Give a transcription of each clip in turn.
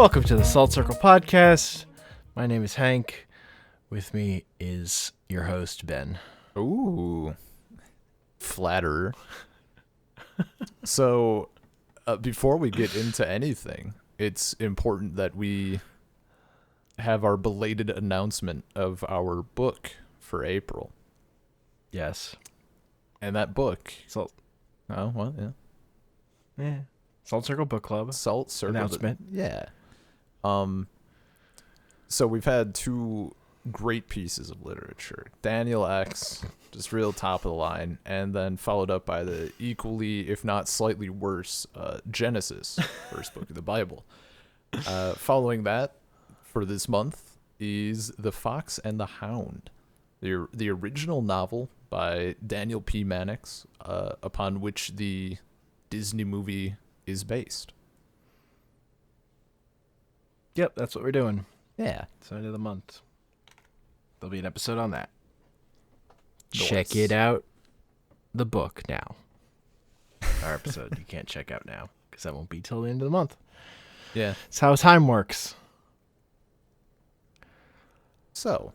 Welcome to the Salt Circle Podcast. My name is Hank. With me is your host, Ben. Ooh, flatterer. So, before we get into anything, it's important that we have our belated announcement of our book for April. Yes. And that book... Salt. Oh, well, yeah. Yeah. Salt Circle Book Club. Salt Circle. Announcement. Yeah. So we've had two great pieces of literature. Daniel X, just real top of the line, and then followed up by the equally, if not slightly worse, Genesis, first book of the Bible. Following that, for this month, is The Fox and the Hound, the original novel by Daniel P. Mannix, upon which the Disney movie is based. Yep, that's what we're doing. Yeah. It's the end of the month. There'll be an episode on that. Nice. Check it out. The book now. Our episode you can't check out now because that won't be till the end of the month. Yeah. It's how time works. So.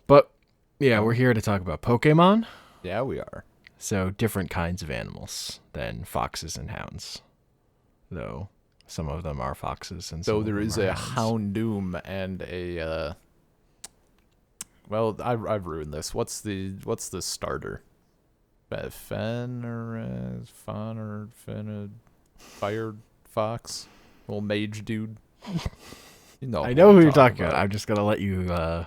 But, yeah, we're here to talk about Pokemon. Yeah, we are. So, different kinds of animals than foxes and hounds. Though, some of them are foxes and some So of there them is are a hounds. Houndoom and a well, I've ruined this. What's the starter? Fen or Fawn or Fire Fox? Little mage dude. You know I know who I'm you're talking about. about. I'm just going to let you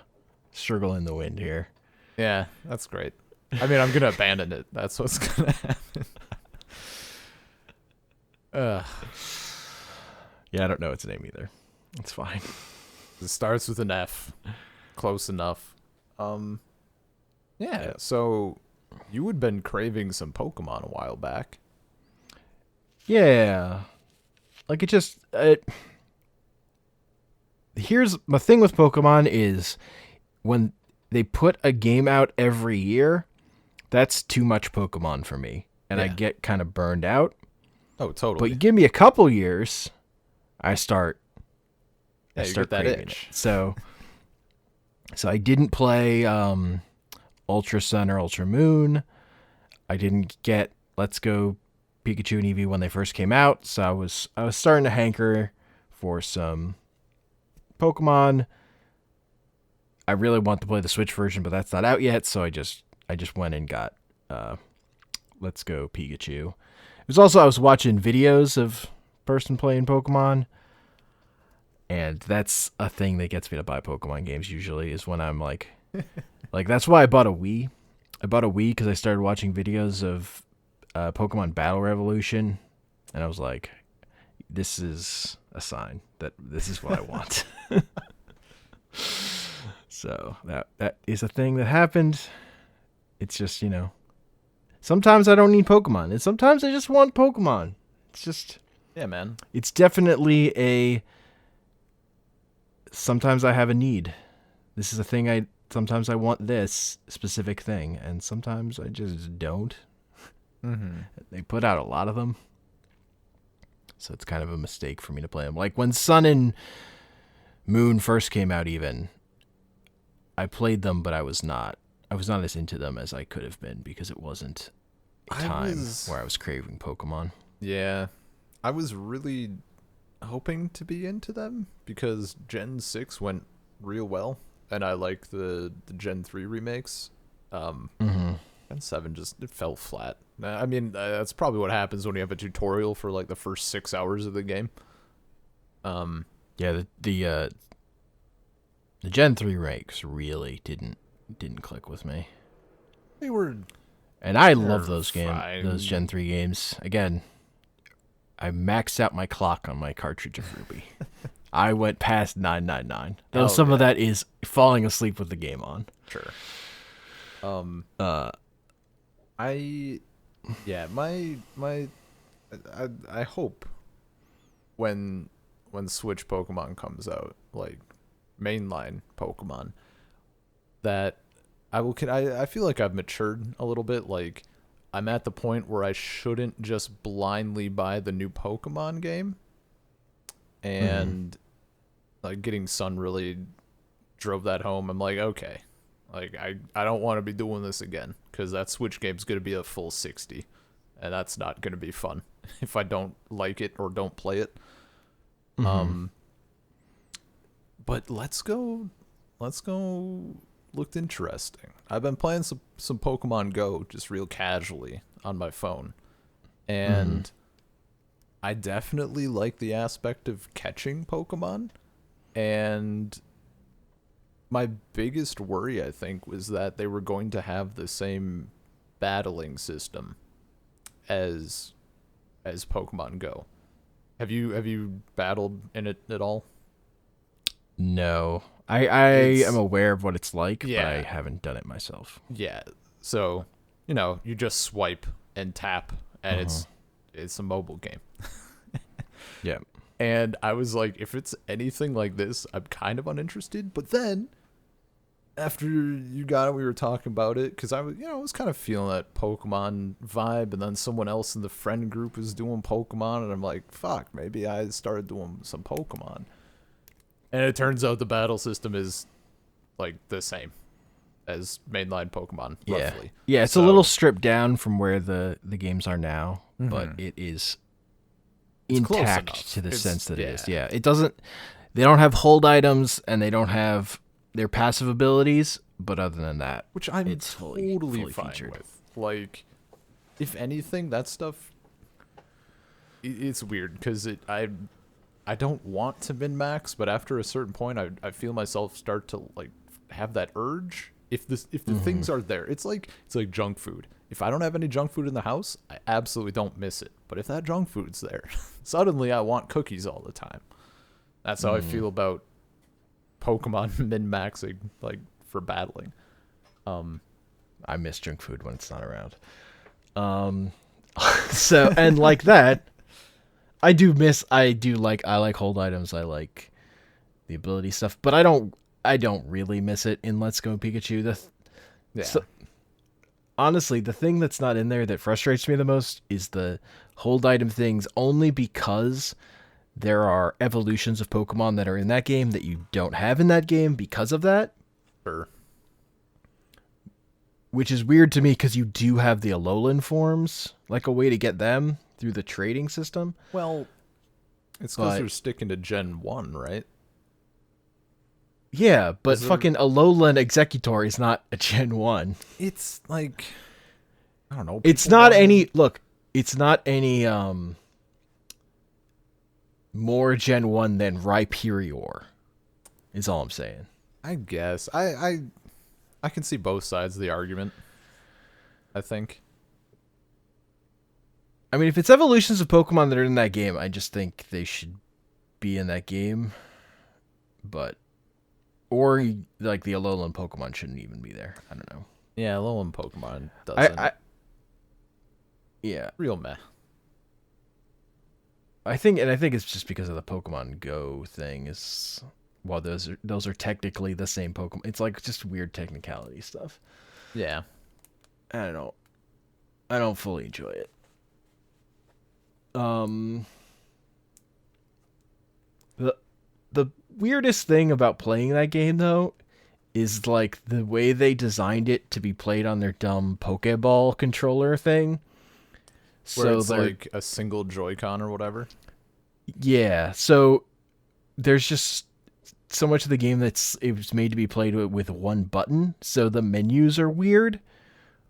struggle in the wind here. Yeah, that's great. I mean, I'm gonna abandon it. That's what's gonna happen. Yeah, I don't know its name either. It's fine. It starts with an F. Close enough. Yeah, so you had been craving some Pokemon a while back. Yeah. Like, here's my thing with Pokemon is when they put a game out every year, that's too much Pokemon for me. And I Yeah. get kind of burned out. Oh, But totally. you give me a couple years, I start Yeah, you get that craving itch. it. So I didn't play Ultra Sun or Ultra Moon. I didn't get Let's Go Pikachu and Eevee when they first came out. So I was starting to hanker for some Pokemon. I really want to play the Switch version, but that's not out yet. So I just went and got Let's Go Pikachu. It was also I was watching videos of person playing Pokemon. And that's a thing that gets me to buy Pokemon games usually is when I'm like that's why I bought a Wii. I bought a Wii because I started watching videos of Pokemon Battle Revolution. And I was like, this is a sign that this is what I want. So that is a thing that happened. It's just, sometimes I don't need Pokemon. And sometimes I just want Pokemon. It's just... Yeah, man. It's definitely sometimes I have a need. This is a thing sometimes I want this specific thing, and sometimes I just don't. Mm-hmm. They put out a lot of them. So it's kind of a mistake for me to play them. Like when Sun and Moon first came out even, I played them, but I was not as into them as I could have been because it wasn't a time where I was craving Pokemon. Yeah. I was really hoping to be into them because Gen 6 went real well, and I like the Gen 3 remakes. Gen 7 it fell flat. I mean, that's probably what happens when you have a tutorial for like the first 6 hours of the game. Yeah, the Gen 3 remakes really didn't click with me. They were... And I love those fine. those Gen 3 games. Again, I maxed out my clock on my cartridge of Ruby. I went past 999. Though some of that is falling asleep with the game on. Sure. I hope when Switch Pokemon comes out, like mainline Pokemon, that I feel like I've matured a little bit. Like I'm at the point where I shouldn't just blindly buy the new Pokemon game. And like getting Sun really drove that home. I'm like, okay, like I don't want to be doing this again because that Switch game's gonna be a full 60, and that's not gonna be fun if I don't like it or don't play it. Mm-hmm. But let's go looked interesting. I've been playing some Pokemon Go just real casually on my phone. Mm-hmm. And I definitely like the aspect of catching Pokemon. And my biggest worry, I think, was that they were going to have the same battling system as Pokemon Go. Have you battled in it at all? No, I am It's aware of what it's like, but I yeah, haven't done it myself. yeah. So, you just swipe and tap and Uh-huh. it's a mobile game. Yeah. And I was like, if it's anything like this, I'm kind of uninterested. But then after you got it, we were talking about it because I was kind of feeling that Pokemon vibe, and then someone else in the friend group was doing Pokemon, and I'm like, fuck, maybe I started doing some Pokemon. And it turns out the battle system is like the same as mainline Pokemon, Yeah. roughly. Yeah, it's a little So, stripped down from where the games are now, but mhm. it is It's close intact to enough. the It's sense that it is. yeah, Yeah. It doesn't they don't have hold items and they don't have their passive abilities, but other than that, which I'm it's totally fully fine featured. with. Like, if anything, that stuff it's weird because I don't want to min max, but after a certain point, I feel myself start to like have that urge. If the Mhm. things are there, it's like junk food. If I don't have any junk food in the house, I absolutely don't miss it. But if that junk food's there, suddenly I want cookies all the time. That's how I Mm. feel about Pokemon min maxing, like for battling. Um, I miss junk food when it's not around. Um so and like that, I like hold items. I like the ability stuff, but I don't really miss it in Let's Go Pikachu. yeah, So, honestly, the thing that's not in there that frustrates me the most is the hold item things only because there are evolutions of Pokemon that are in that game that you don't have in that game because of that, sure. which is weird to me because you do have the Alolan forms, like a way to get them through the trading system. Well, it's because But they're sticking to Gen 1, right? yeah, but Is there. fucking Alolan Executor is not a Gen 1. It's like. I don't know. It's People not wanted. any look, it's not any more Gen 1 than Rhyperior. Is all I'm saying. I guess. I can see both sides of the argument, I think. I mean, if it's evolutions of Pokemon that are in that game, I just think they should be in that game. But or like the Alolan Pokemon shouldn't even be there. I don't know. Yeah, Alolan Pokemon I doesn't. yeah. Real meh. I think it's just because of the Pokemon Go thing is well those are technically the same Pokemon. It's like just weird technicality stuff. Yeah. I don't know. I don't fully enjoy it. Um the the weirdest thing about playing that game though is like the way they designed it to be played on their dumb Pokeball controller thing. Where So it's they're like a single Joy-Con or whatever. yeah, so there's just so much of the game that's it was made to be played with one button. So the menus are weird,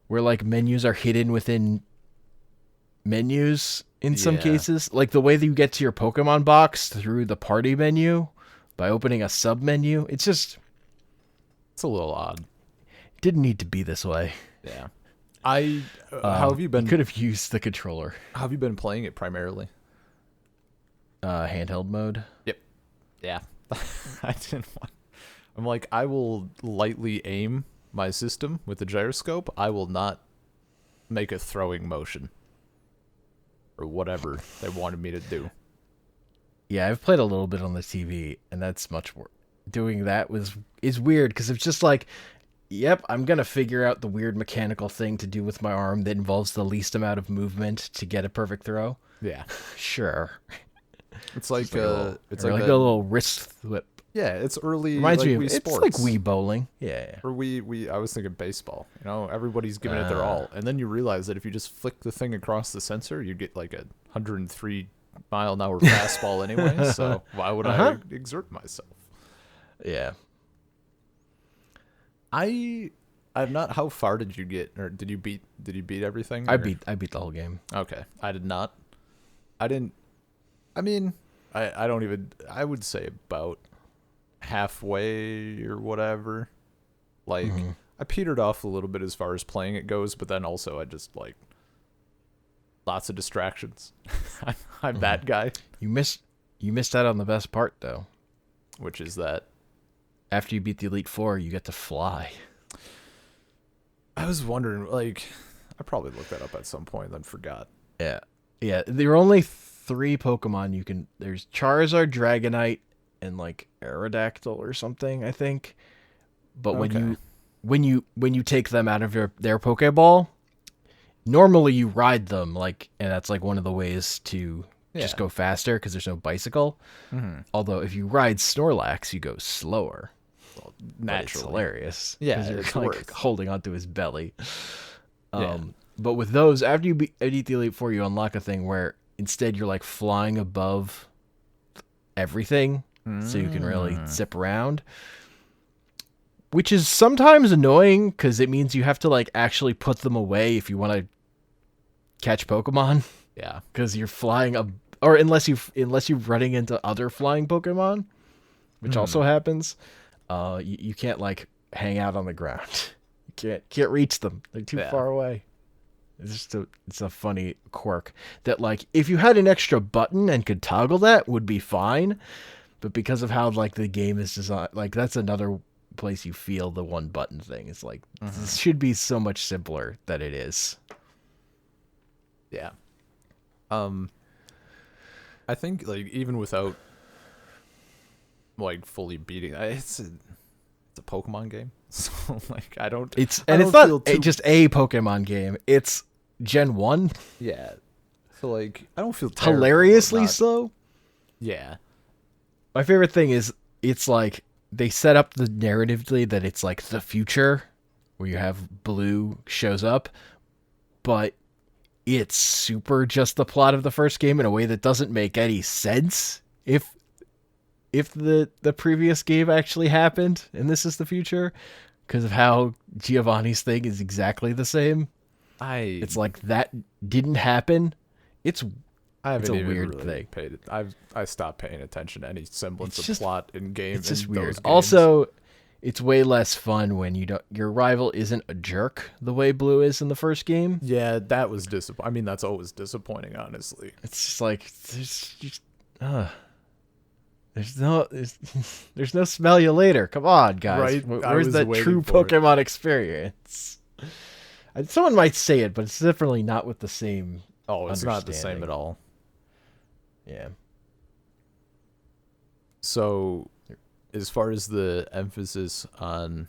where like menus are hidden within menus in some Yeah. cases. Like the way that you get to your Pokemon box through the party menu by opening a sub menu. It's just It's a little odd. didn't need to be this way. Yeah. I how have you You been could have used the controller, how have you been playing it primarily? handheld mode. Yep. Yeah. I didn't want I'm like I will lightly aim my system with the gyroscope. I will not make a throwing motion or whatever they wanted me to do. Yeah, I've played a little bit on the TV, and that's much more. Doing that is weird because it's just like, yep, I'm gonna figure out the weird mechanical thing to do with my arm that involves the least amount of movement to get a perfect throw. Yeah. Sure, It's just like like a little, it's or like like a that little wrist whip. Yeah, it's early Reminds like me of Wii it's like Sports. Wii bowling. Yeah. Or I was thinking baseball. You know, everybody's giving it their Uh, all, and then you realize that if you just flick the thing across the sensor, you get like a 103-mile-an-hour fastball anyway. So why would I uh-huh. exert myself? Yeah. I'm not. How far did you get, or Did you beat everything? Or I beat the whole game. okay, I did not. I didn't. I mean, I don't even. I would say about halfway or whatever. Like Hmm. I petered off a little bit as far as playing it goes, but then also I just like lots of distractions. I'm Hmm. that guy, You missed out on the best part though. which is that After you beat the Elite Four, you get to fly. I was wondering. Like, I probably looked that up at some point, then forgot. Yeah. Yeah. There are only three Pokemon you can. There's Charizard, Dragonite, and like Aerodactyl or something, I think. But Okay. when you take them out of their Pokeball, normally you ride them and that's like one of the ways to just Yeah. go faster because there's no bicycle. Hmm. Although if you ride Snorlax, you go slower. Well, But it's naturally. hilarious Yeah, because you're it's like worth. holding onto his belly. Yeah. But with those, after you beat the Elite Four, you unlock a thing where instead you're like flying above everything, so you can really Mm. zip around. Which is sometimes annoying because it means you have to like actually put them away if you want to catch Pokemon Yeah. because you're flying up, or unless you're running into other flying Pokemon, which Hmm. also happens. You can't like hang out on the ground. You can't reach them. They're too Yeah. far away. It's a funny quirk that like if you had an extra button and could toggle that would be fine, but because of how like the game is designed, like that's another place you feel the one button thing. It's like Hmm. this should be so much simpler than it is. Yeah. Um. I think like even without like fully beating, it's a Pokemon game, so like I It's don't not feel too. just a Pokemon game. It's Gen 1, Yeah. So like I don't feel terrible about hilariously not. so. Yeah. My favorite thing is it's like they set up the narratively that it's like the future where you have Blue shows up, but it's super just the plot of the first game in a way that doesn't make any sense if the previous game actually happened and this is the future because of how Giovanni's thing is exactly the same. I It's like that didn't happen. It's I it's haven't a even weird really thing. paid it. I stopped paying attention to any semblance It's of just plot in it's just in those weird. games. Also, it's way less fun when your rival isn't a jerk the way Blue is in the first game. Yeah, that was disappointing. I mean, that's always disappointing, honestly. It's just like uh, there's, there's no smell you later. Come on, guys. Right? I Where's was that waiting true for it. Pokemon experience? Someone might say it, but it's definitely not with the same Oh, it's not the same understanding. at all. Yeah. So, as far as the emphasis on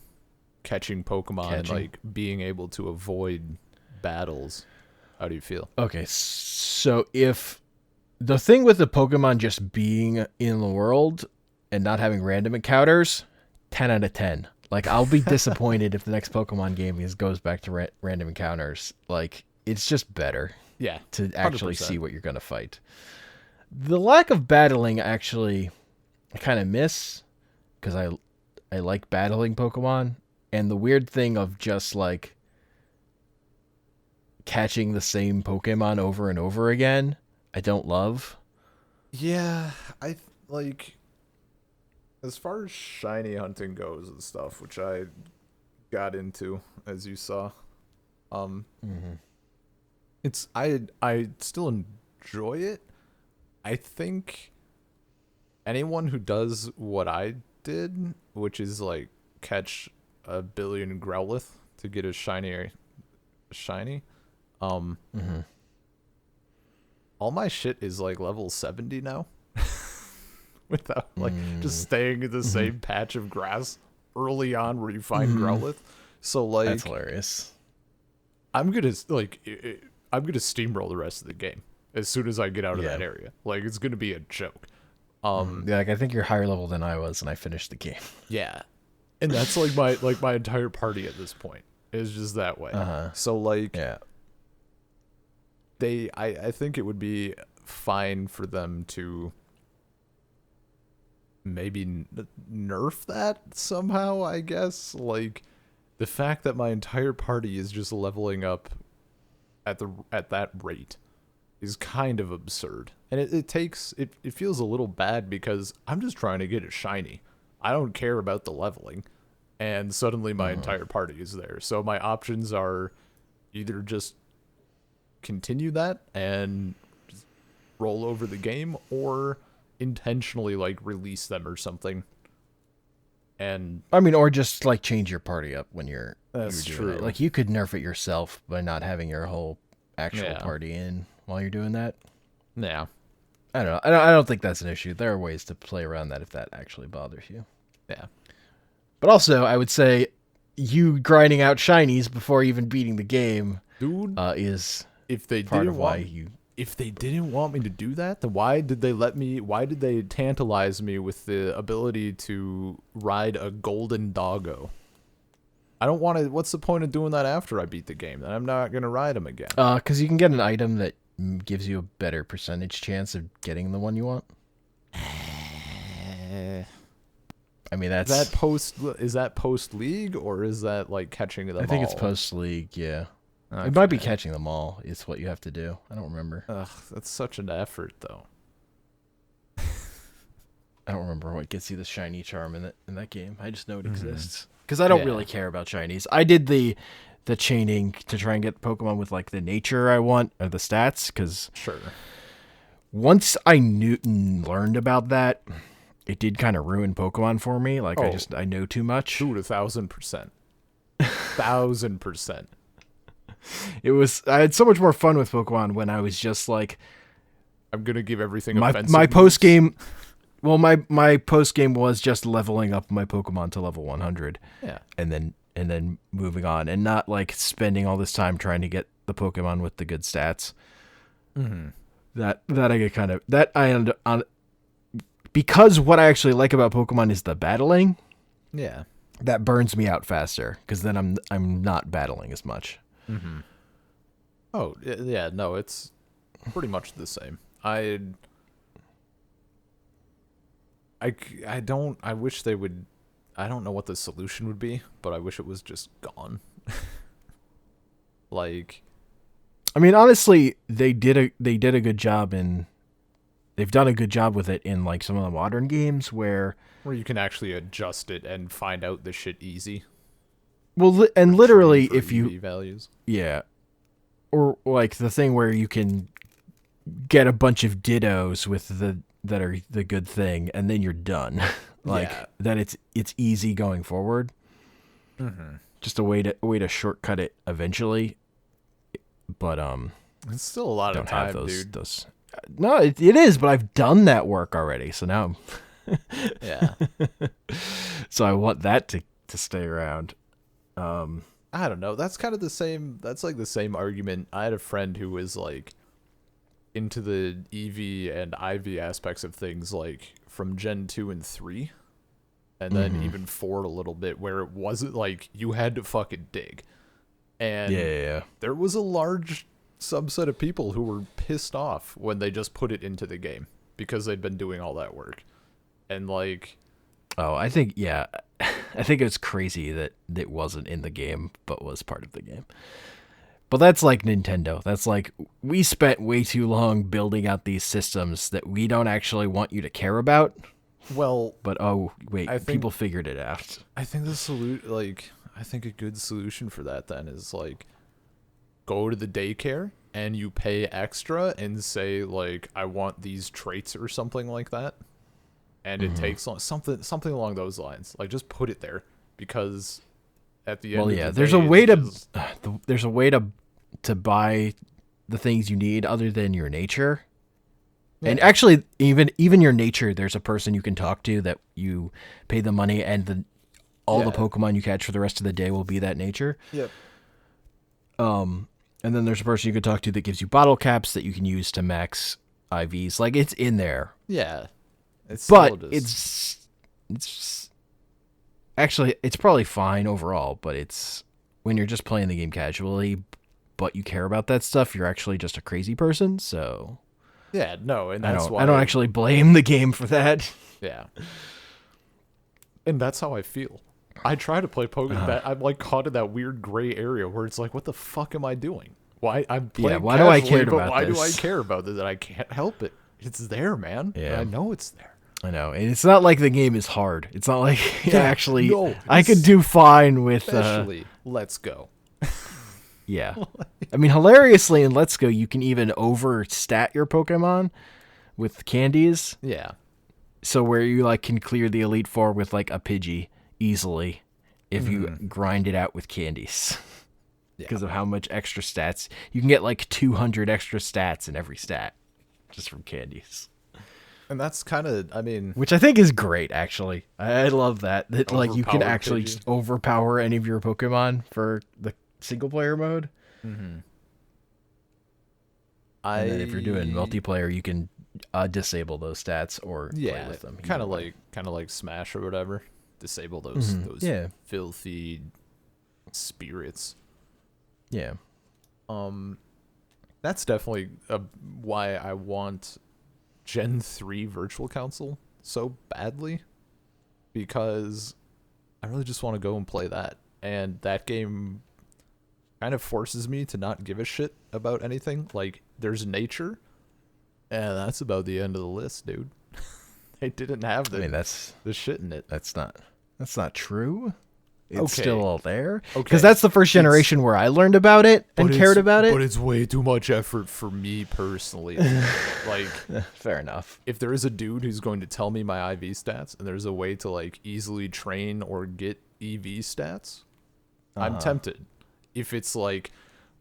catching Pokemon and Catching. like being able to avoid battles, how do you feel? Okay, so if the thing with the Pokemon just being in the world and not having random encounters, 10 out of 10. Like, I'll be disappointed if the next Pokemon game goes back to random encounters. Like, it's just better Yeah, to actually see 100%. what you're going to fight. The lack of battling, actually, I kind of miss because I like battling Pokemon. And the weird thing of just, like, catching the same Pokemon over and over again, I don't love. Yeah, like as far as shiny hunting goes and stuff, which I got into as you saw. Um, Mm-hmm. I still enjoy it. I think anyone who does what I did, which is like catch a billion Growlithe to get a shiny, um, Mm-hmm. all my shit is like level 70 now. Without like just Mm. staying in the Mm-hmm. same patch of grass early on where you find Mm-hmm. Growlithe. So That's like hilarious. I'm gonna I'm gonna steamroll the rest of the game as soon as I get out of Yeah. that area. Like it's gonna be a joke. Yeah, like I think you're higher level than I was, and I finished the game. Yeah, and that's my entire party at this point is just that way. So like Yeah. I think it would be fine for them to maybe nerf that somehow, I guess. Like the fact that my entire party is just leveling up at that rate is kind of absurd. And it feels a little bad because I'm just trying to get it shiny. I don't care about the leveling. And suddenly my entire party is there. So my options are either just continue that and just roll over the game, or intentionally like release them or something. And I mean, or just like change your party up when you're that's doing true. it. Like you could nerf it yourself by not having your whole actual party in while you're doing that. Yeah. I don't know. I don't think that's an issue. There are ways to play around that if that actually bothers you. Yeah. But also, I would say you grinding out shinies before even beating the game, Dude, is if they part didn't of why want you. if they didn't want me to do that, then why did they tantalize me with the ability to ride a golden doggo? I don't want to. What's the point of doing that after I beat the game? Then I'm not gonna ride him again. Because you can get an item that gives you a better percentage chance of getting the one you want. I mean, that's Is that post league, or is that like catching them all? I think it's post league. Yeah, Okay. it might be catching them all. It's what you have to do. I don't remember. Ugh, that's such an effort, though. I don't remember what gets you the shiny charm in that game. I just know it exists because I don't really care about shinies. I did the chaining to try and get Pokemon with like the nature I want or the stats, because Sure. once I learned about that, it did kind of ruin Pokemon for me. Like I know too much. Dude, 1,000%. 1,000%. I had so much more fun with Pokemon when I was just like, I'm gonna give everything my offensive post game. Well, my post game was just leveling up my Pokemon to level 100. Yeah. And then moving on, and not like spending all this time trying to get the Pokemon with the good stats. Mm-hmm. That I get kind of that I end on, because what I actually like about Pokemon is the battling. Yeah. That burns me out faster because then I'm not battling as much. Mm-hmm. Oh yeah, no, it's pretty much the same. I wish they would. I don't know what the solution would be, but I wish it was just gone. Like, I mean, honestly, they did a good job they've done a good job with it in like some of the modern games where you can actually adjust it and find out the shit easy. Well, and literally For if you EV values. Yeah. Or like the thing where you can get a bunch of dittos with that are the good thing, and then you're done. Then it's easy going forward. Mm-hmm. Just a way to shortcut it eventually. But It's still a lot of time, dude. No, it is, but I've done that work already, so now Yeah. so I want that to stay around. I don't know. That's kind of the same. That's like the same argument. I had a friend who was like into the EV and IV aspects of things, like from Gen 2 and 3, and then even 4 a little bit, where it wasn't like you had to fucking dig. And Yeah. there was a large subset of people who were pissed off when they just put it into the game because they'd been doing all that work. And like, Oh, I think I think it's crazy that it wasn't in the game, but was part of the game. But that's like Nintendo. That's like, we spent way too long building out these systems that we don't actually want you to care about. well, But oh wait, I think- people figured it out. I think I think a good solution for that then is like, go to the daycare and you pay extra and say like, I want these traits or something like that. And it takes something along those lines. Like, just put it there, because at the end Well, of yeah, the there's day, a way it's to just- there's a way to buy the things you need other than your nature. And Yeah. actually, even your nature, there's a person you can talk to that you pay the money, and all the Yeah. Pokemon you catch for the rest of the day will be that nature. Yep. And then there's a person you can talk to that gives you bottle caps that you can use to max IVs. Like, it's in there. Yeah. It's But still it's actually it's probably fine overall, but it's when you're just playing the game casually, but you care about that stuff, you're actually just a crazy person. So yeah, no, and I that's don't why I don't actually blame the game for that. yeah. And that's how I feel. I try to play Pokemon. Uh, That I'm like caught in that weird gray area where it's like, what the fuck am I doing? Why I'm Yeah, playing why do I casually, care but about why do I this? care about this? And I can't help it. It's there, man. And Yeah. I know it's there. I know, and it's not like the game is hard. It's not like actually. no, I could do fine with. Especially, let's go. Yeah, I mean, hilariously in Let's Go, you can even overstat your Pokemon with candies. Yeah. So where you like can clear the Elite Four with like a Pidgey easily if you grind it out with candies. Because of how much extra stats you can get, like 200 extra stats in every stat just from candies. And that's kind of, I mean, Which I think is great, actually. I love that like you can Overpowered actually Pidgey. just overpower any of your Pokemon for the single player mode. And then if you're doing multiplayer, you can disable those stats or play with them. kind of like Smash or whatever. Disable those Yeah. filthy spirits. Yeah. That's definitely why I want Gen 3 Virtual Console so badly, because I really just want to go and play that. And that game kind of forces me to not give a shit about anything. Like, there's nature, and that's about the end of the list, dude. They didn't have I mean, that's the shit in it. not true. It's Okay. still all there. Okay. Because that's the first generation where I learned about it and cared about it. But it's way too much effort for me personally. Like, Fair enough. if there is a dude who's going to tell me my IV stats and there's a way to like easily train or get EV stats, I'm tempted. If it's like,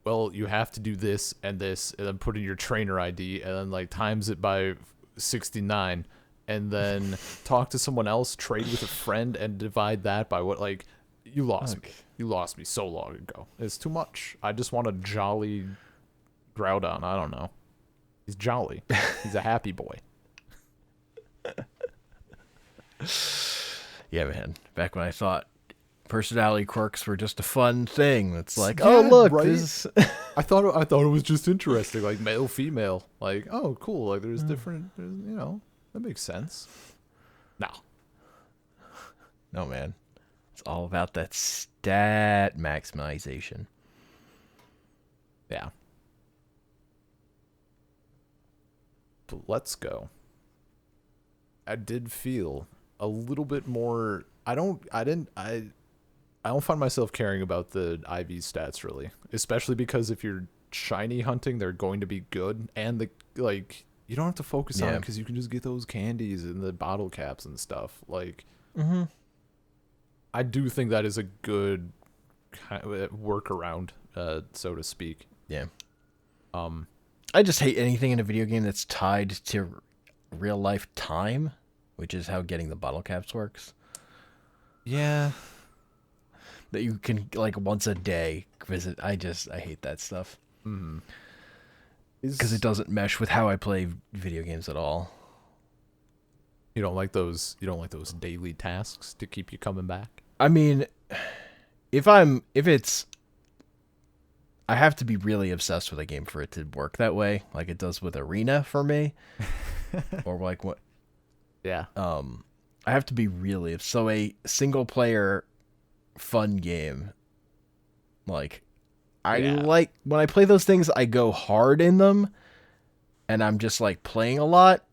well, you have to do this and then put in your trainer ID and then like times it by 69 and then talk to someone else, trade with a friend and divide that by what, like, you lost me. You lost me so long ago. It's too much. I just want a jolly Groudon. I don't know. He's jolly. He's a happy boy. Yeah, man. Back when I thought personality quirks were just a fun thing. It's like, Yeah, oh look, right? this. I thought it was just interesting, like male, female. Like, oh, cool. Like, there's different. That makes sense. No. No, man. It's all about that stat maximization. Yeah. But let's go. I did feel a little bit more. I don't find myself caring about the IV stats really, especially because if you're shiny hunting, they're going to be good, and you don't have to focus on it because you can just get those candies and the bottle caps and stuff. Like, I do think that is a good kind of workaround, so to speak. Yeah. I just hate anything in a video game that's tied to real life time, which is how getting the bottle caps works. Yeah. That you can like once a day visit. I hate that stuff. Because it doesn't mesh with how I play video games at all. You don't like those daily tasks to keep you coming back? I mean, if it's I have to be really obsessed with a game for it to work that way, like it does with Arena for me. Or like what Yeah. I have to be really so a single player fun game. Like like when I play those things, I go hard in them and I'm just like playing a lot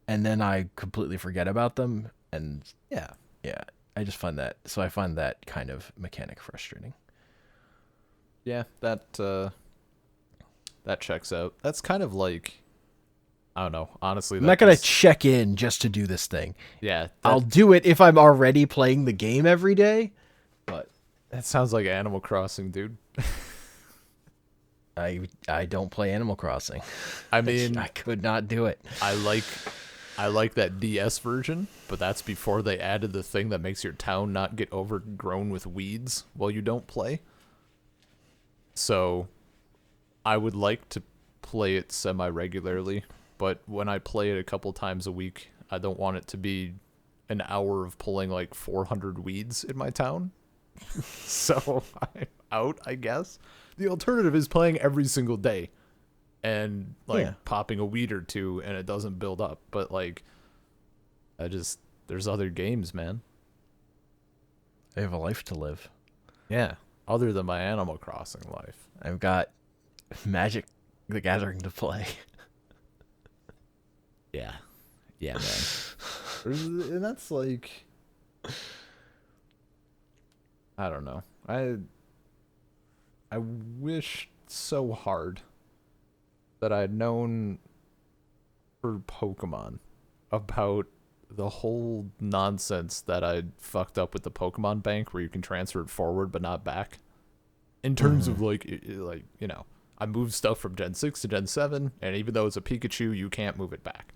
and then I completely forget about them and yeah, I just find that I find that kind of mechanic frustrating. Yeah, that checks out. That's kind of like, I don't know, honestly. I'm not going to check in just to do this thing. Yeah. I'll do it if I'm already playing the game every day, but that sounds like Animal Crossing, dude. I don't play Animal Crossing. I mean, I could not do it. I like that DS version, but that's before they added the thing that makes your town not get overgrown with weeds while you don't play. So I would like to play it semi-regularly, but when I play it a couple times a week, I don't want it to be an hour of pulling like 400 weeds in my town. So I'm out, I guess. The alternative is playing every single day and like popping a weed or two and it doesn't build up. But like, there's other games, man. I have a life to live. Yeah. Other than my Animal Crossing life. I've got Magic the Gathering to play. Yeah. Yeah, man. And that's like, I don't know. I wish so hard that I'd known for Pokemon about the whole nonsense that I fucked up with the Pokemon Bank, where you can transfer it forward but not back. In terms of like, you know, I moved stuff from Gen 6 to Gen 7, and even though it's a Pikachu, you can't move it back.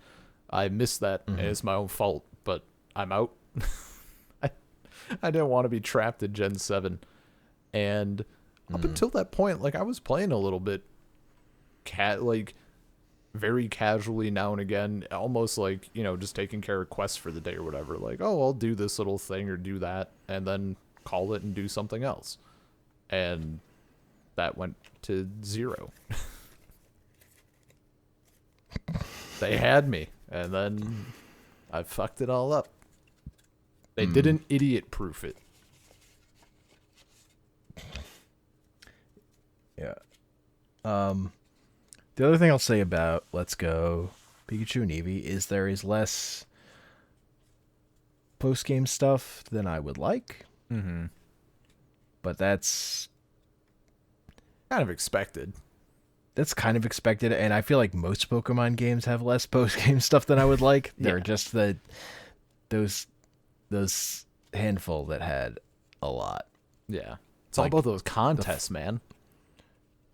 I missed that, and it's my own fault, but I'm out. I didn't want to be trapped in Gen 7. And up until that point, like, I was playing a little bit very casually now and again, almost like, you know, just taking care of quests for the day or whatever. Like, oh, I'll do this little thing or do that, and then call it and do something else. And that went to 0. They had me, and then I fucked it all up. They didn't idiot-proof it. Yeah. The other thing I'll say about Let's Go Pikachu and Eevee is there is less post-game stuff than I would like. Mm-hmm. But that's kind of expected. That's kind of expected, and I feel like most Pokemon games have less post-game stuff than I would like. They're just those handful that had a lot. Yeah. It's all about those contests, man.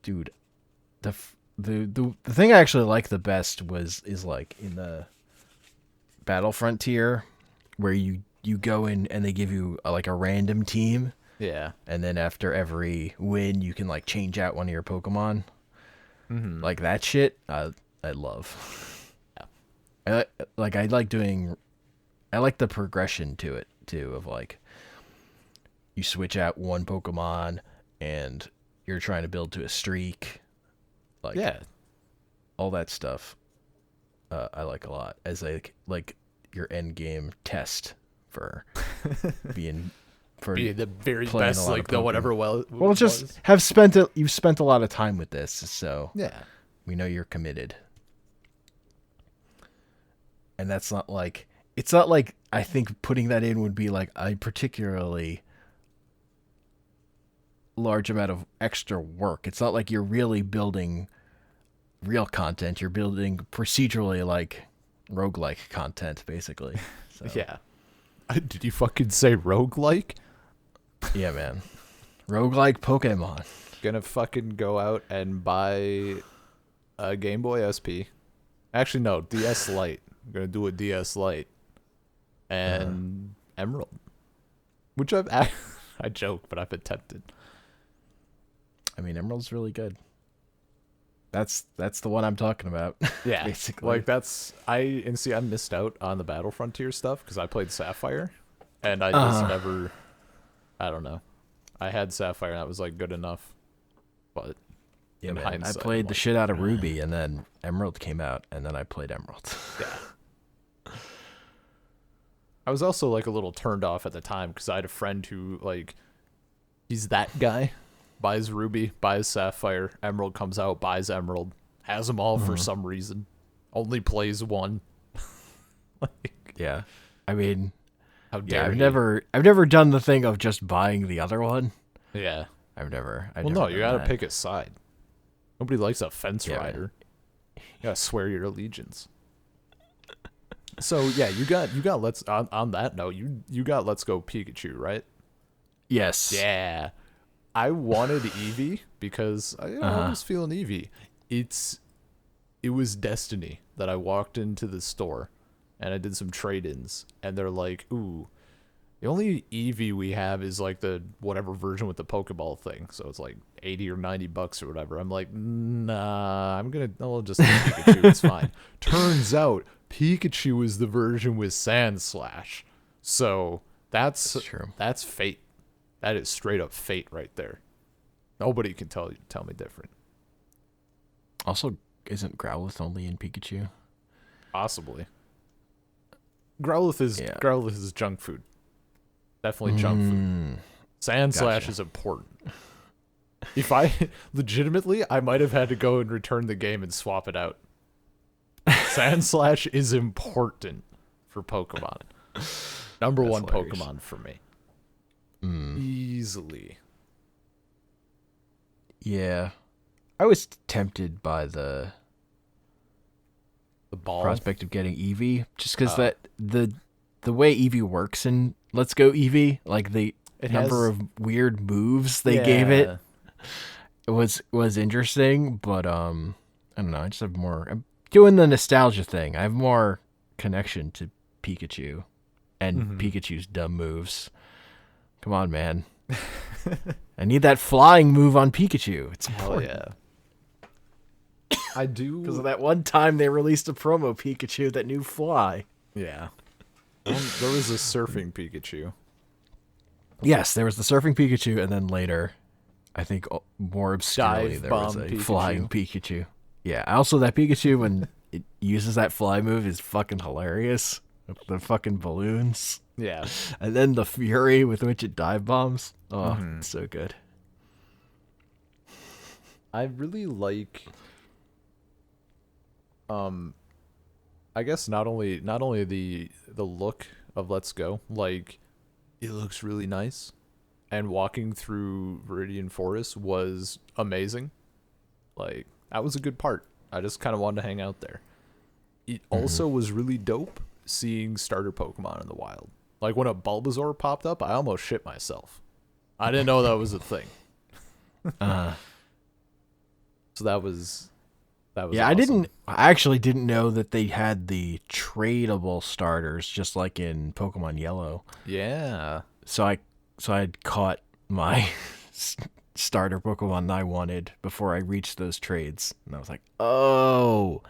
Dude, the thing I actually like the best is like in the Battle Frontier, where you go in and they give you like a random team. Yeah. And then after every win, you can like change out one of your Pokemon. Mm-hmm. Like that shit, I love. Yeah. I like the progression to it too, of like you switch out one Pokemon and you're trying to build to a streak. Like, yeah, all that stuff. I like a lot as like your end game test for being the very best, like no one ever you've spent a lot of time with this, so yeah, we know you're committed. And it's not like I think putting that in would be like a particularly large amount of extra work. It's not like you're really building real content. You're building procedurally like roguelike content, basically. So. Yeah. Did you fucking say roguelike? Yeah, man. Roguelike Pokemon. Gonna fucking go out and buy a Game Boy SP. Actually, no, DS Lite. I'm gonna do a DS Lite. And Emerald. Which I joke, but I've been tempted. I mean, Emerald's really good. That's the one I'm talking about. Yeah, basically. Like I missed out on the Battle Frontier stuff because I played Sapphire, and I just never. I don't know. I had Sapphire and that was like good enough, but yeah, man, I played the shit out of Ruby, and then Emerald came out, and then I played Emerald. Yeah. I was also like a little turned off at the time because I had a friend who like, he's that guy. Buys Ruby, buys Sapphire, Emerald comes out, buys Emerald, has them all for some reason, only plays one. Like, yeah, I mean, how dare I've never done the thing of just buying the other one. Yeah, I've never no, you gotta pick a side. Nobody likes a fence rider. You gotta swear your allegiance. So yeah, you got let's on that note, you got Let's Go Pikachu, right? Yes. Yeah. I wanted Eevee because I was feeling Eevee. It was destiny that I walked into the store and I did some trade-ins and they're like, ooh, the only Eevee we have is like the whatever version with the Pokeball thing. So it's like $80 or $90 or whatever. I'm like, nah, I'll just take Pikachu. It's fine. Turns out Pikachu is the version with Sand Slash. So that's true. That's fate. That is straight up fate right there. Nobody can tell me different. Also, isn't Growlithe only in Pikachu? Possibly. Growlithe is junk food. Definitely junk food. Sand Slash is important. If I legitimately, I might have had to go and return the game and swap it out. Sand Slash is important for Pokemon. Number one hilarious. Pokemon for me. Easily. Yeah. I was tempted by the ball prospect of getting Eevee, just because that the way Eevee works in Let's Go Eevee, like the number of weird moves they gave it was interesting, but I don't know, I just have more. I'm doing the nostalgia thing. I have more connection to Pikachu and Pikachu's dumb moves. Come on, man. I need that flying move on Pikachu. It's important. yeah. I do, Because of that one time they released a promo Pikachu that knew fly. Yeah. There was a surfing Pikachu. Yes, there was the surfing Pikachu, and then later, I think more obscurely, Dive there was bomb a Pikachu. flying Pikachu. Yeah, also that Pikachu, when it uses that fly move, is fucking hilarious. With the fucking balloons. Yeah. And then the fury with which it dive bombs. Oh, it's so good. I really like I guess not only the look of Let's Go, like it looks really nice, and walking through Viridian Forest was amazing. Like that was a good part. I just kind of wanted to hang out there. It also was really dope seeing starter Pokemon in the wild. Like when a Bulbasaur popped up, I almost shit myself. I didn't know that was a thing. So that was yeah, awesome. I actually didn't know that they had the tradable starters just like in Pokemon Yellow. Yeah. So I had caught my starter Pokemon that I wanted before I reached those trades. And I was like, "Oh,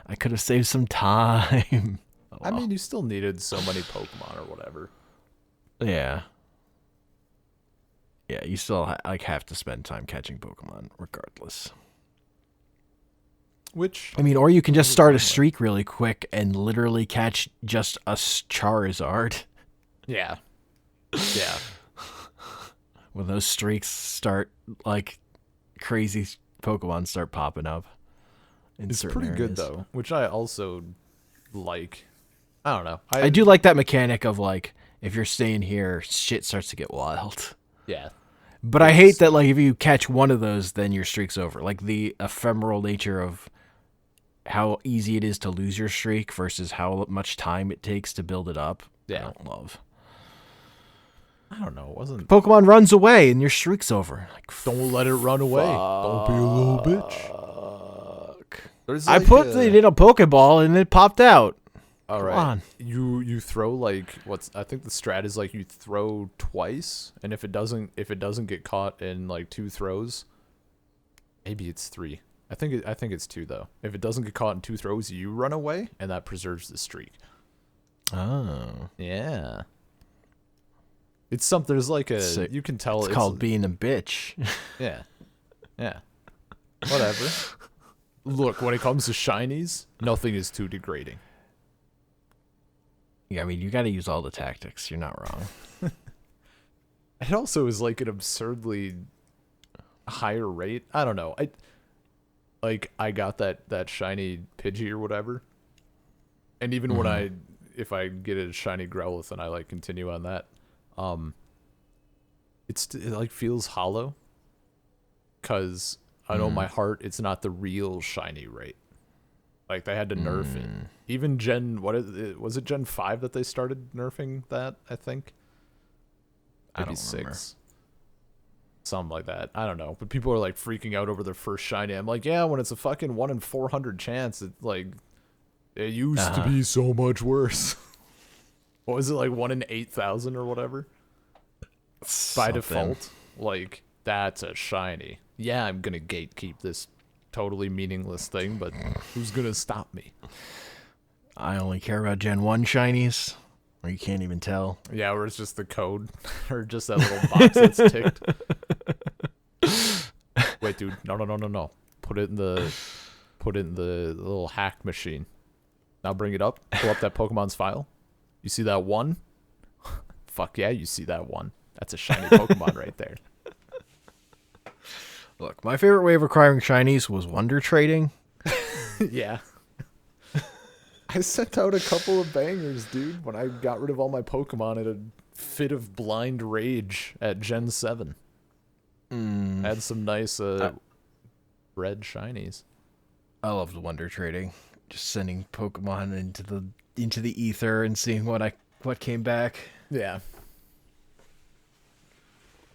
I could have saved some time." Oh, I mean, you still needed so many Pokemon or whatever. yeah. Yeah, you still have to spend time catching Pokemon regardless. Which I mean, or you can just start a streak really quick and literally catch just a Charizard. yeah. Yeah. When those streaks start, like, crazy Pokemon start popping up. It's pretty good though, which I also like. I don't know. I do like that mechanic of like, if you're staying here, shit starts to get wild. Yeah. But I hate that, like, if you catch one of those, then your streak's over. Like, the ephemeral nature of how easy it is to lose your streak versus how much time it takes to build it up. Yeah. I don't love. I don't know. It wasn't. Pokemon runs away and your streak's over. Like, Don't let it run away. Don't be a little bitch. There's I put it in a Pokeball and it popped out. All Come right. on. You throw like I think the strat is like you throw twice, and if it doesn't get caught in like 2 throws, maybe it's 3. I think it's 2 though. If it doesn't get caught in 2 throws, you run away, and that preserves the streak. Oh. Yeah. It's something. There's like So you can tell it's called being a bitch. Yeah. Yeah. Whatever. Look, when it comes to shinies, nothing is too degrading. Yeah, I mean, you got to use all the tactics. You're not wrong. It also is like an absurdly higher rate. I don't know. I got that shiny Pidgey or whatever. And even when if I get a shiny Growlithe and I like continue on that, it like feels hollow. 'Cause I know in my heart it's not the real shiny rate. Like they had to nerf it. Even was it Gen 5 that they started nerfing that, I think? I Maybe don't remember. 6. Something like that. I don't know. But people are like freaking out over their first shiny. I'm like, yeah, when it's a fucking 1 in 400 chance, it used to be so much worse. What was it, like 1 in 8,000 or whatever? By default. Like, that's a shiny. Yeah, I'm gonna gatekeep this totally meaningless thing, but who's gonna stop me? I only care about Gen 1 shinies, or you can't even tell. Yeah, where it's just the code or just that little box that's ticked. Wait, dude, no. Put it in the little hack machine. Now bring it up. Pull up that Pokemon's file. You see that one? Fuck yeah, you see that one. That's a shiny Pokemon right there. Look, my favorite way of acquiring shinies was wonder trading. Yeah. I sent out a couple of bangers, dude, when I got rid of all my Pokemon in a fit of blind rage at Gen 7. I had some nice red shinies. I loved wonder trading. Just sending Pokemon into the ether and seeing what came back. Yeah.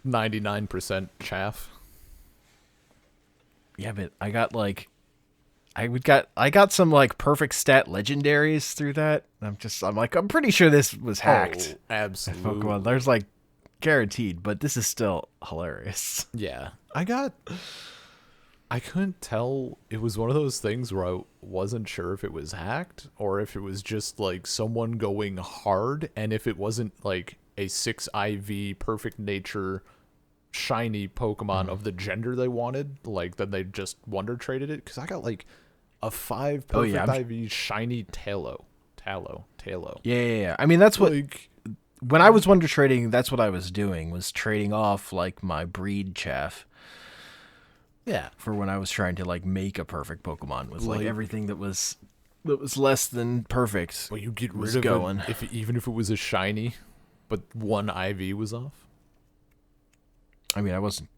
99% chaff. Yeah, but I got some like perfect stat legendaries through that. I'm pretty sure this was hacked. Oh, absolutely. Pokemon, there's like guaranteed, but this is still hilarious. Yeah. I couldn't tell. It was one of those things where I wasn't sure if it was hacked or if it was just like someone going hard, and if it wasn't like a 6 IV perfect nature shiny Pokemon of the gender they wanted, like then they just wonder traded it. Because I got like a 5 perfect IV shiny Talo. Yeah. I mean, that's what Like, when I was wonder trading, that's what I was doing, was trading off like my breed chaff yeah. for when I was trying to like make a perfect Pokemon with like Like- everything that was less than perfect. Well, you get was rid of going. it even if it was a shiny, but one IV was off. I mean, I wasn't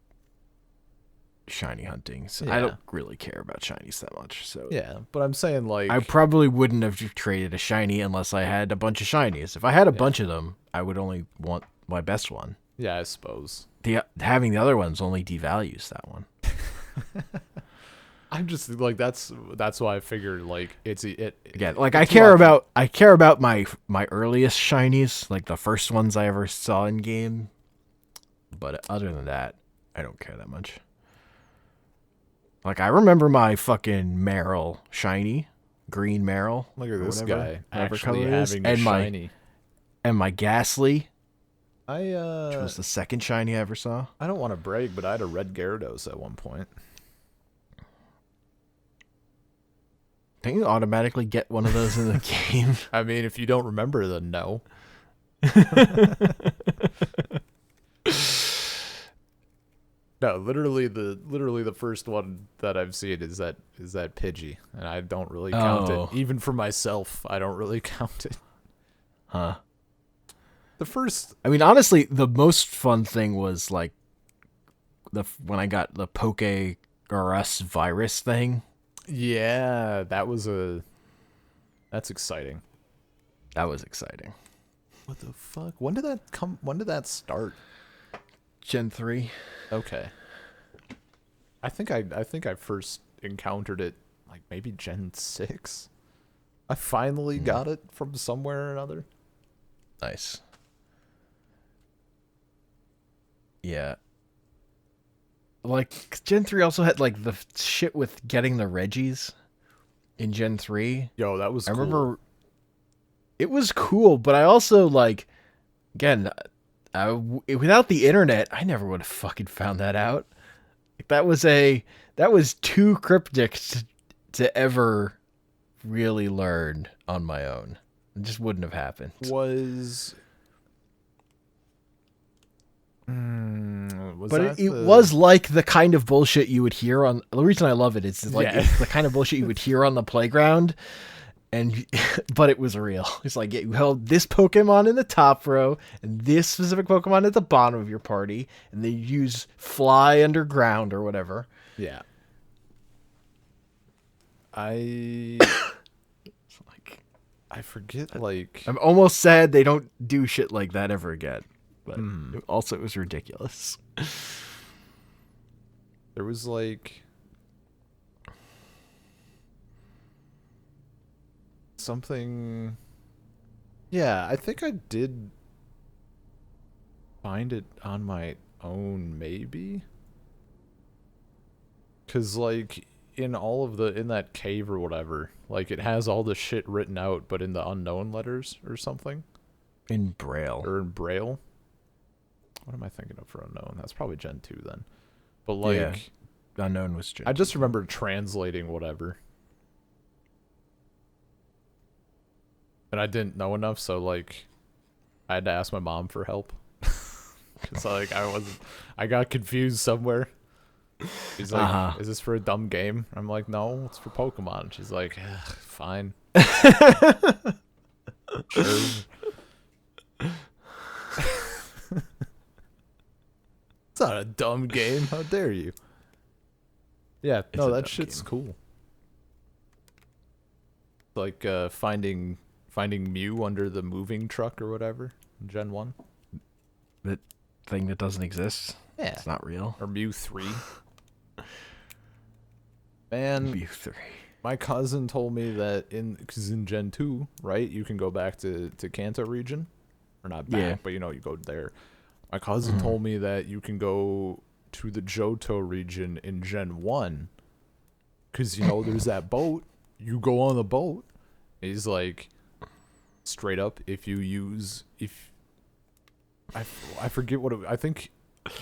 shiny hunting, so Yeah. I don't really care about shinies that much. So Yeah, but I'm saying like I probably wouldn't have traded a shiny unless I had a bunch of shinies. If I had a bunch of them, I would only want my best one. yeah, I suppose. Having the other ones only devalues that one. I'm just like that's why I figured like Again, like it's I care lucky. about my earliest shinies, like the first ones I ever saw in game. But other than that, I don't care that much. Like I remember my fucking Meryl shiny, green Meryl. Look at or this whatever- guy whatever actually color it is, having a and shiny. my Ghastly, I which was the second shiny I ever saw. I don't want to brag, but I had a red Gyarados at one point. Don't you automatically get one of those in the game? I mean, if you don't remember, then no. No, literally the first one that I've seen is that Pidgey, and I don't really count Oh. it. Even for myself, I don't really count it. Huh. The first, I mean, honestly, the most fun thing was like when I got the Poke Garus virus thing. yeah, that's exciting. That was exciting. What the fuck? When did that come? When did that start? Gen 3. Okay. I think I first encountered it like maybe Gen 6. I finally got it from somewhere or another. Nice. Yeah. Like Gen 3 also had like the shit with getting the Reggies in Gen 3. Yo, that was I cool. remember it was cool, but I also like again, without the internet, I never would have fucking found that out. That was too cryptic to ever really learn on my own. It just wouldn't have happened. was But it was like the kind of bullshit you would hear on. The reason I love it is like Yeah. it's the kind of bullshit you would hear on the playground, and but it was real. It's like you held this Pokemon in the top row and this specific Pokemon at the bottom of your party, and they use fly underground or whatever. Yeah. I Like I forget like I'm almost sad they don't do shit like that ever again. But also, it was ridiculous. there was like something. Yeah, I think I did find it on my own, maybe. Cause like in all of the in that cave or whatever, like it has all the shit written out, but in the unknown letters or something, In Braille. or in Braille. What am I thinking of for unknown? That's probably Gen 2 then. But Yeah. like, Unknown was Gen I just 2. remember translating whatever, and I didn't know enough, so like, I had to ask my mom for help. Cause like I got confused somewhere. She's like, Uh-huh. "Is this for a dumb game?" I'm like, "No, it's for Pokemon." She's like, "Fine, sure." It's not a dumb game. How dare you? Yeah, It's no, a that dumb shit's game. cool. Like finding Mew under the moving truck or whatever in Gen 1. That thing that doesn't exist. Yeah. It's not real. Or Mew 3. Man, View 3. my cousin told me that because in Gen 2, right, you can go back to Kanto region. Or not back, Yeah. but you go there. My cousin told me that you can go to the Johto region in Gen 1. Because, there's that boat. You go on the boat. He's like, straight up, if you use, I forget what I think,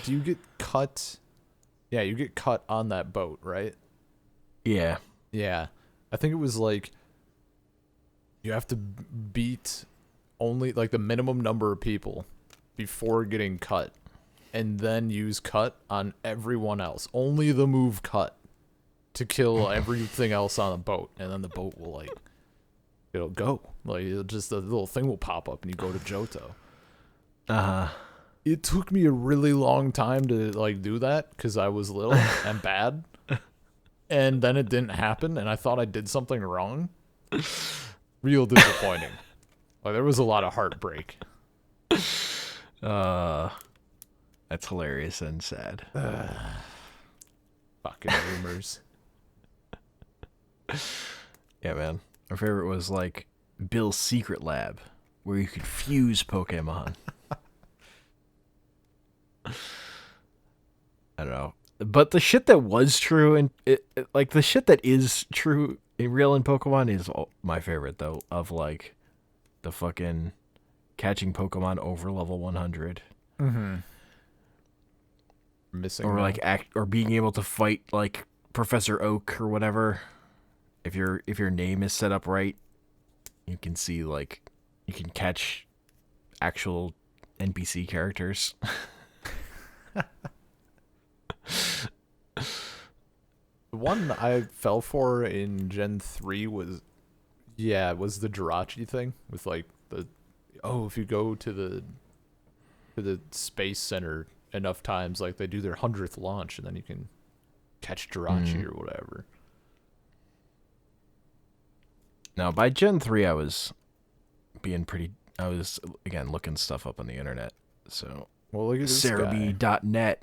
do you get cut? Yeah, you get cut on that boat, right? Yeah. Yeah. I think it was like, you have to beat only, like, the minimum number of people before getting cut. And then use cut on everyone else. Only the move cut to kill everything else on the boat. And then the boat will, like, it'll go. Like, a little thing will pop up and you go to Johto. Uh-huh. It took me a really long time to, like, do that because I was little and bad. And then it didn't happen and I thought I did something wrong. Real disappointing. Like, there was a lot of heartbreak. That's hilarious and sad. Fucking rumors. Yeah, man. My favorite was like Bill's Secret Lab, where you could fuse Pokemon. I don't know. But the shit that was true and like the shit that is true in real in Pokemon is my favorite though, of like the fucking catching Pokemon over level 100. Mm-hmm. Missing Or now. like or being able to fight like Professor Oak or whatever. If your name is set up right, you can see like you can catch actual NPC characters. The one I fell for in Gen 3 was the Jirachi thing with like if you go to the space center enough times, like they do their 100th launch and then you can catch Jirachi or whatever. Now, by Gen 3 I was again looking stuff up on the internet. So Well, look at this guy. Cerebi.net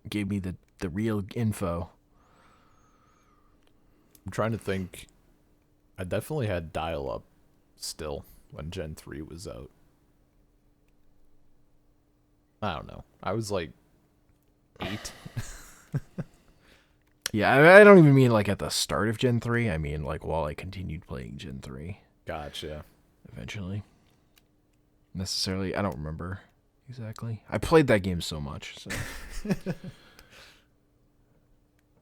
gave me the real info. I'm trying to think. I definitely had dial-up still when Gen 3 was out. I don't know. I was like 8. Yeah, I don't even mean like at the start of Gen 3. I mean like while I continued playing Gen 3 Gotcha. eventually. Necessarily, I don't remember exactly. I played that game so much, so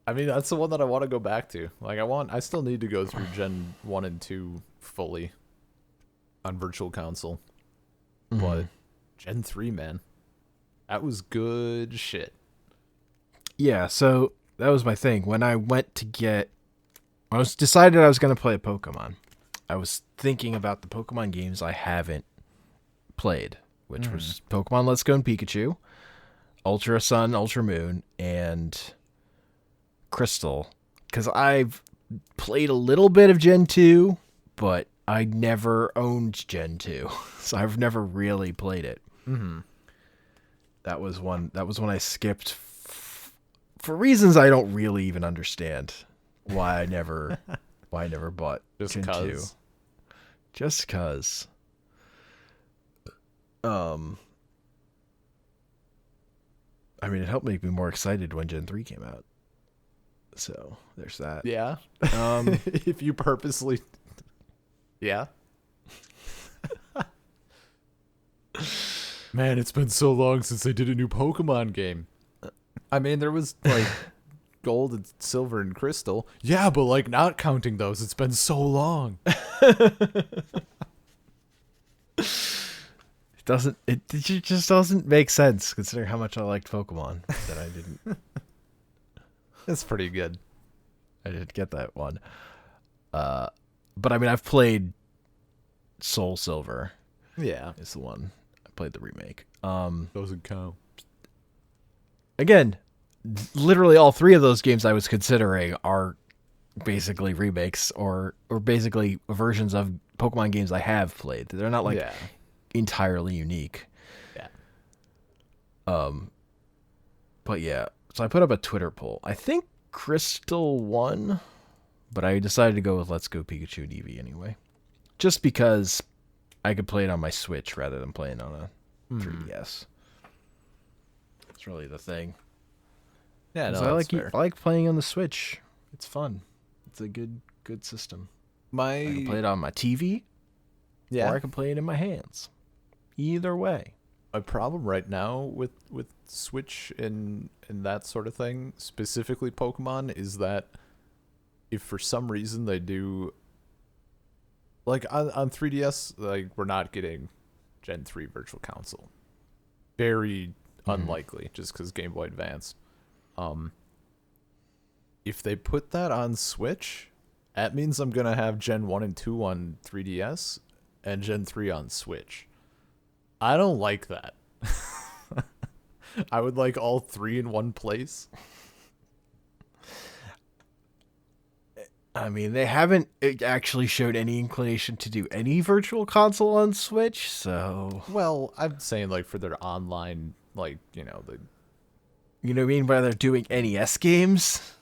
I mean, that's the one that I want to go back to. Like, I still need to go through Gen 1 and 2 fully on Virtual Console. But Gen 3, man, that was good shit. yeah, so that was my thing. When I went to I was decided I was going to play a Pokemon. I was thinking about the Pokemon games I haven't played, which was Pokemon Let's Go and Pikachu, Ultra Sun, Ultra Moon, and Crystal. Because I've played a little bit of Gen 2, but I never owned Gen 2. So I've never really played it. Mm-hmm. That was when I skipped for reasons I don't really even understand why I never bought Just Gen 2. cause. Just cause. I mean, it helped make me more excited when Gen 3 came out. So there's that. Yeah. Um, If you purposely. Yeah. Man, it's been so long since they did a new Pokemon game. I mean, there was like gold and silver and crystal. Yeah, but like not counting those, it's been so long. it just doesn't make sense considering how much I liked Pokemon that That's pretty good. I didn't get that one. But I mean, I've played Soul Silver Yeah. is the one. I played the remake. Doesn't count. Again, literally all three of those games I was considering are basically remakes or basically versions of Pokemon games I have played. They're not like Yeah. entirely unique. Yeah. But yeah, so I put up a Twitter poll. I think Crystal won, but I decided to go with Let's Go Pikachu and Eevee anyway. Just because I could play it on my Switch rather than playing on a 3DS. It's really the thing. Yeah, no, 'Cause I that's like playing on the Switch. It's fun. It's a good system. I can play it on my TV, or I can play it in my hands. Either way. My problem right now with Switch and that sort of thing, specifically Pokemon, is that if for some reason they do, like on 3DS, like we're not getting Gen 3 Virtual Console. Very unlikely, just because Game Boy Advance. If they put that on Switch, that means I'm gonna have Gen 1 and 2 on 3DS and Gen 3 on Switch. I don't like that. I would like all three in one place. I mean, they haven't actually showed any inclination to do any virtual console on Switch, so... Well, I'm saying like for their online, like, the... You know what I mean? By they're doing NES games?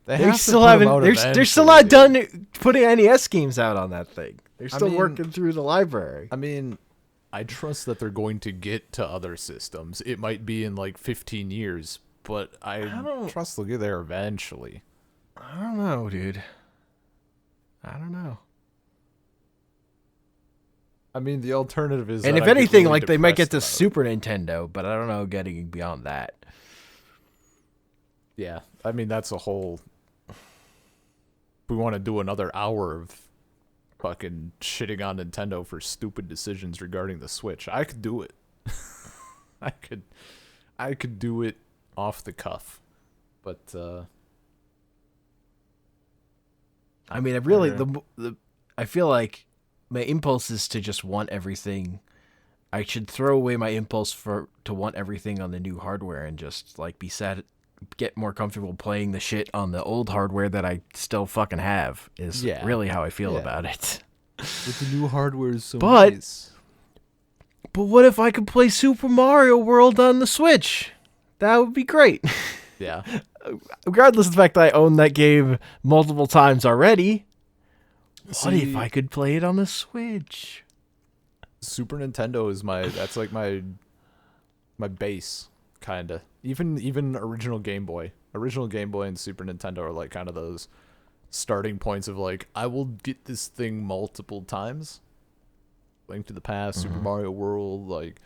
They They have to still put 'em haven't... out They're still eventually, not dude. done putting NES games out on that thing. They're still mean- working through the library. I mean, I trust that they're going to get to other systems. It might be in like 15 years, but I don't- trust they'll get there eventually. I don't know, dude. I don't know. I mean, the alternative is, And that if I get anything, really like, they might get to depressed about Super Nintendo, but I don't know getting beyond that. it. Yeah, I mean that's a whole. If we want to do another hour of fucking shitting on Nintendo for stupid decisions regarding the Switch, I could do it. I could do it off the cuff, but I mean, I really I feel like my impulse is to just want everything. I should throw away my impulse to want everything on the new hardware and just like get more comfortable playing the shit on the old hardware that I still fucking have. Is really how I feel about it. with the new hardware is so But- nice. But what if I could play Super Mario World on the Switch? That would be great. Yeah. Regardless of the fact that I own that game multiple times already. What if See- I could play it on the Switch? Super Nintendo is that's like my base, kinda. Even original Game Boy. Original Game Boy and Super Nintendo are like kind of those starting points of like, I will get this thing multiple times. Link to the Past, Super Mario World, like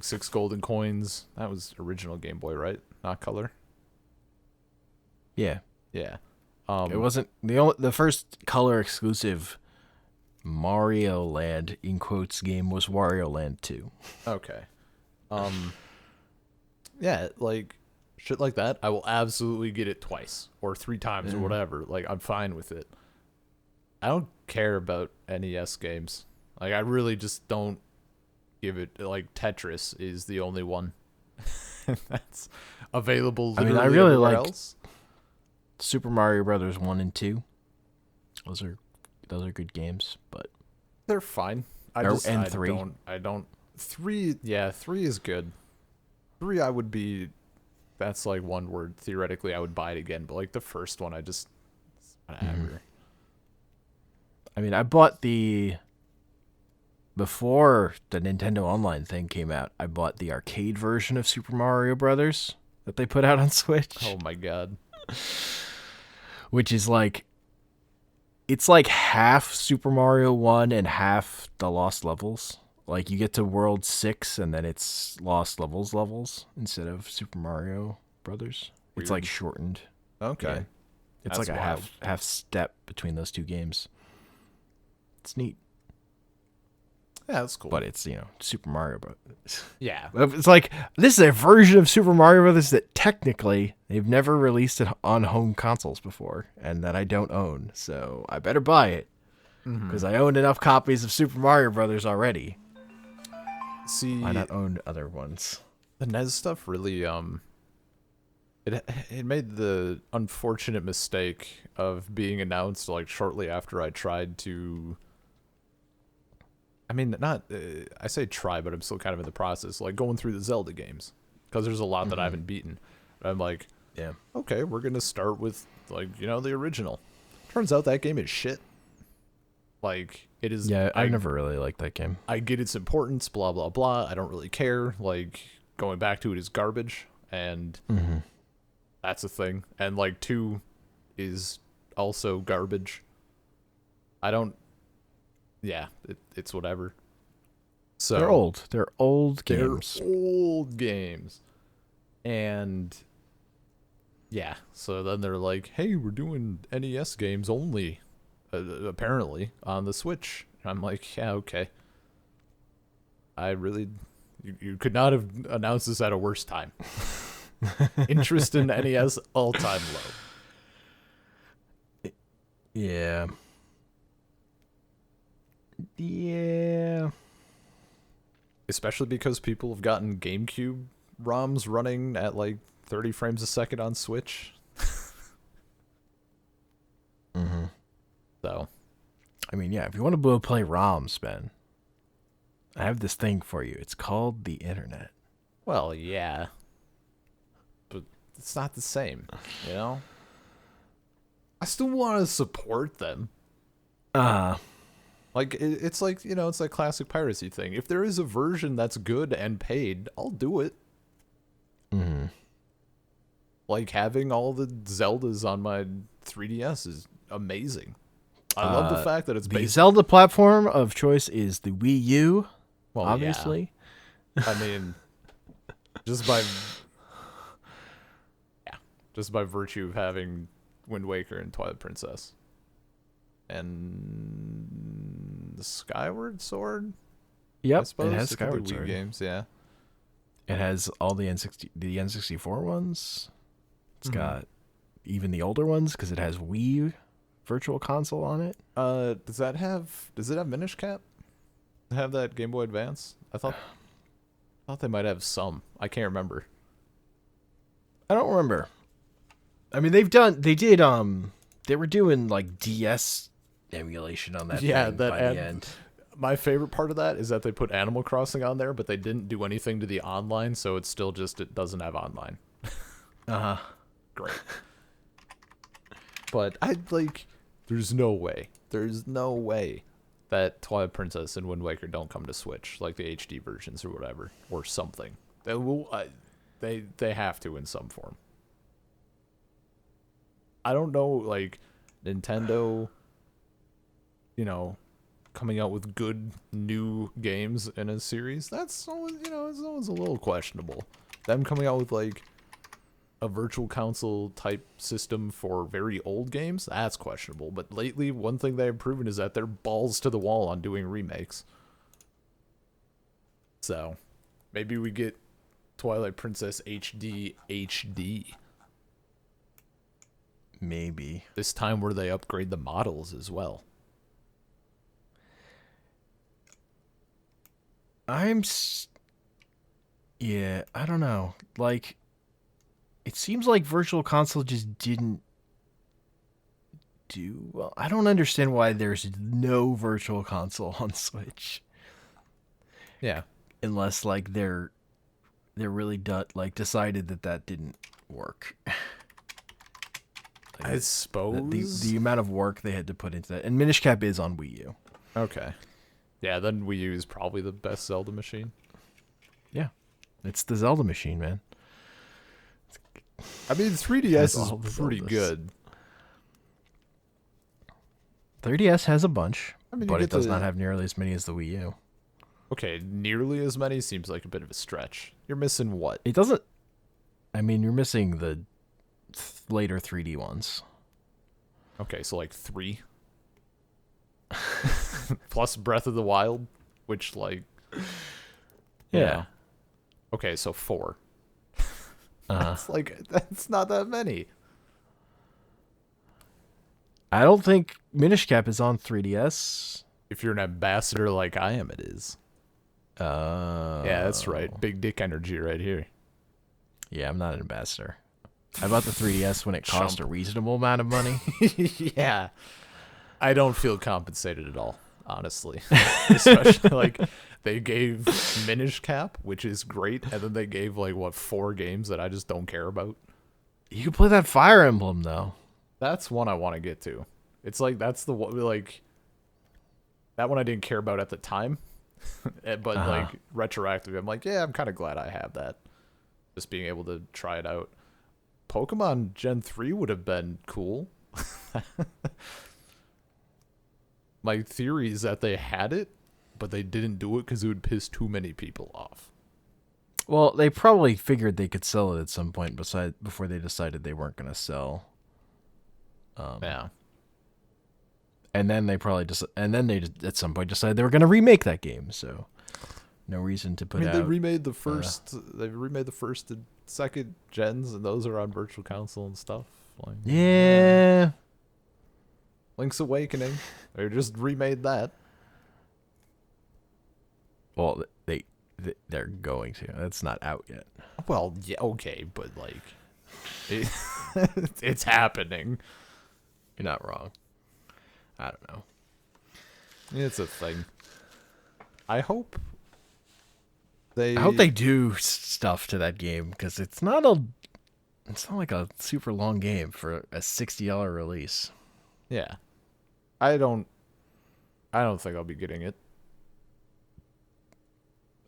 6 golden coins. That was original Game Boy, right? Not color. Yeah. Yeah. It wasn't the first color exclusive Mario Land in quotes game was Wario Land 2. Okay. Yeah, like shit like that, I will absolutely get it twice or 3 times or whatever. Like I'm fine with it. I don't care about NES games. Like I really just don't give it, like Tetris is the only one that's available I mean, literally I really everywhere like- else. Super Mario Brothers 1 and 2. Those are good games, but They're fine. And I 3. I don't 3, yeah, 3 is good. 3 I would be, that's like one word. Theoretically I would buy it again, but like the first one I just whatever. I mean, I bought before the Nintendo Online thing came out, I bought the arcade version of Super Mario Brothers. that they put out on Switch, Oh my god. which is like it's like half Super Mario 1 and half the Lost Levels. Like you get to World 6 and then it's Lost Levels instead of Super Mario Brothers. It's like Weird. shortened. Okay. Yeah. It's That's like a wild. half step between those two games. It's neat, Yeah, that's cool. but it's, Super Mario Brothers. Yeah. It's like this is a version of Super Mario Brothers that technically they've never released it on home consoles before and that I don't own. So I better buy it because I own enough copies of Super Mario Brothers already. See, Why not own other ones? the NES stuff really it made the unfortunate mistake of being announced like shortly after I tried to. I mean, not I say try, but I'm still kind of in the process, like going through the Zelda games because there's a lot that I haven't beaten. And I'm like, Yeah. okay, we're gonna start with like the original. Turns out that game is shit. Like it is. Yeah, I never really liked that game. I get its importance, blah blah blah. I don't really care. Like going back to it is garbage, and that's a thing. And like 2 is also garbage. I don't. Yeah, it's whatever. So They're old. They're old games. They're old games, and yeah. So then they're like, "Hey, we're doing NES games only." Apparently on the Switch. I'm like, yeah, okay. I really, you could not have announced this at a worse time. Interest in NES all time low. Yeah. Yeah. Especially because people have gotten GameCube ROMs running at like 30 frames a second on Switch. So, I mean, yeah, if you want to play ROMs, Ben, I have this thing for you. It's called the internet. well, yeah, but it's not the same, you know. I still want to support them. Like it's like it's that classic piracy thing. If there is a version that's good and paid, I'll do it. Like having all the Zeldas on my 3DS is amazing. I love the fact that it's the based. Zelda platform of choice is the Wii U, Well, obviously. yeah. I mean, just by virtue of having Wind Waker and Twilight Princess and the Skyward Sword. I Yep, suppose it has it could be Skyward Wii Sword. games. Yeah. It has all the N64 ones. It's got even the older ones because it has Wii Virtual Console on it. Does it have Minish Cap? Have that Game Boy Advance? I thought they might have some. I can't remember. I don't remember. I mean, they were doing like DS emulation on that Yeah, thing that by the end. My favorite part of that is that they put Animal Crossing on there, but they didn't do anything to the online, so it's still just it doesn't have online. Great. But there's no way that Twilight Princess and Wind Waker don't come to Switch, like the HD versions or whatever, or something. They will. They have to in some form. I don't know, like Nintendo, coming out with good new games in a series. That's always, it's always a little questionable. Them coming out with like a virtual console type system for very old games, that's questionable. But lately, one thing they've proven is that they're balls to the wall on doing remakes. So, maybe we get Twilight Princess HD. Maybe. This time where they upgrade the models as well. Yeah, I don't know. Like, it seems like Virtual Console just didn't do well. I don't understand why there's no Virtual Console on Switch. Yeah. Unless like they're really decided that didn't work. I suppose the amount of work they had to put into that, and Minish Cap is on Wii U. Okay. Yeah, then Wii U is probably the best Zelda machine. Yeah, it's the Zelda machine, man. I mean, Has 3DS all the is pretty Zeldas. good. 3DS has a bunch, I mean, you but it get does not the have nearly as many as the Wii U. okay, nearly as many seems like a bit of a stretch. You're missing what? It doesn't. I mean, you're missing the later 3D ones. Okay, so like 3 plus Breath of the Wild, which like Yeah. Okay, so 4. Uh, It's like that's not that many. I don't think Minish Cap is on 3DS. If you're an ambassador like I am, it is. Yeah, that's right. Big dick energy right here. Yeah, I'm not an ambassador. I bought the 3DS when it cost Chump. a reasonable amount of money. Yeah. I don't feel compensated at all, honestly. Especially like they gave Minish Cap, which is great, and then they gave like what 4 games that I just don't care about. You can play that Fire Emblem though. That's one I want to get to. It's like that's the one like that one I didn't care about at the time, but like retroactively, I'm like, yeah, I'm kind of glad I have that. Just being able to try it out. Pokemon Gen 3 would have been cool. My theory is that they had it, but they didn't do it because it would piss too many people off. Well, they probably figured they could sell it at some point before they decided they weren't going to sell. Yeah. And then they at some point decided they were going to remake that game. So no reason to put out. They remade the first. They remade the first and second gens, and those are on Virtual Console and stuff. Like, Yeah. Link's Awakening. They just remade that. Well, they're going to. That's not out yet. Well, yeah, okay, but like, it, it's happening. You're not wrong. I don't know. It's a thing. I hope I hope they do stuff to that game because it's not like a super long game for a $60 release. Yeah. I don't think I'll be getting it.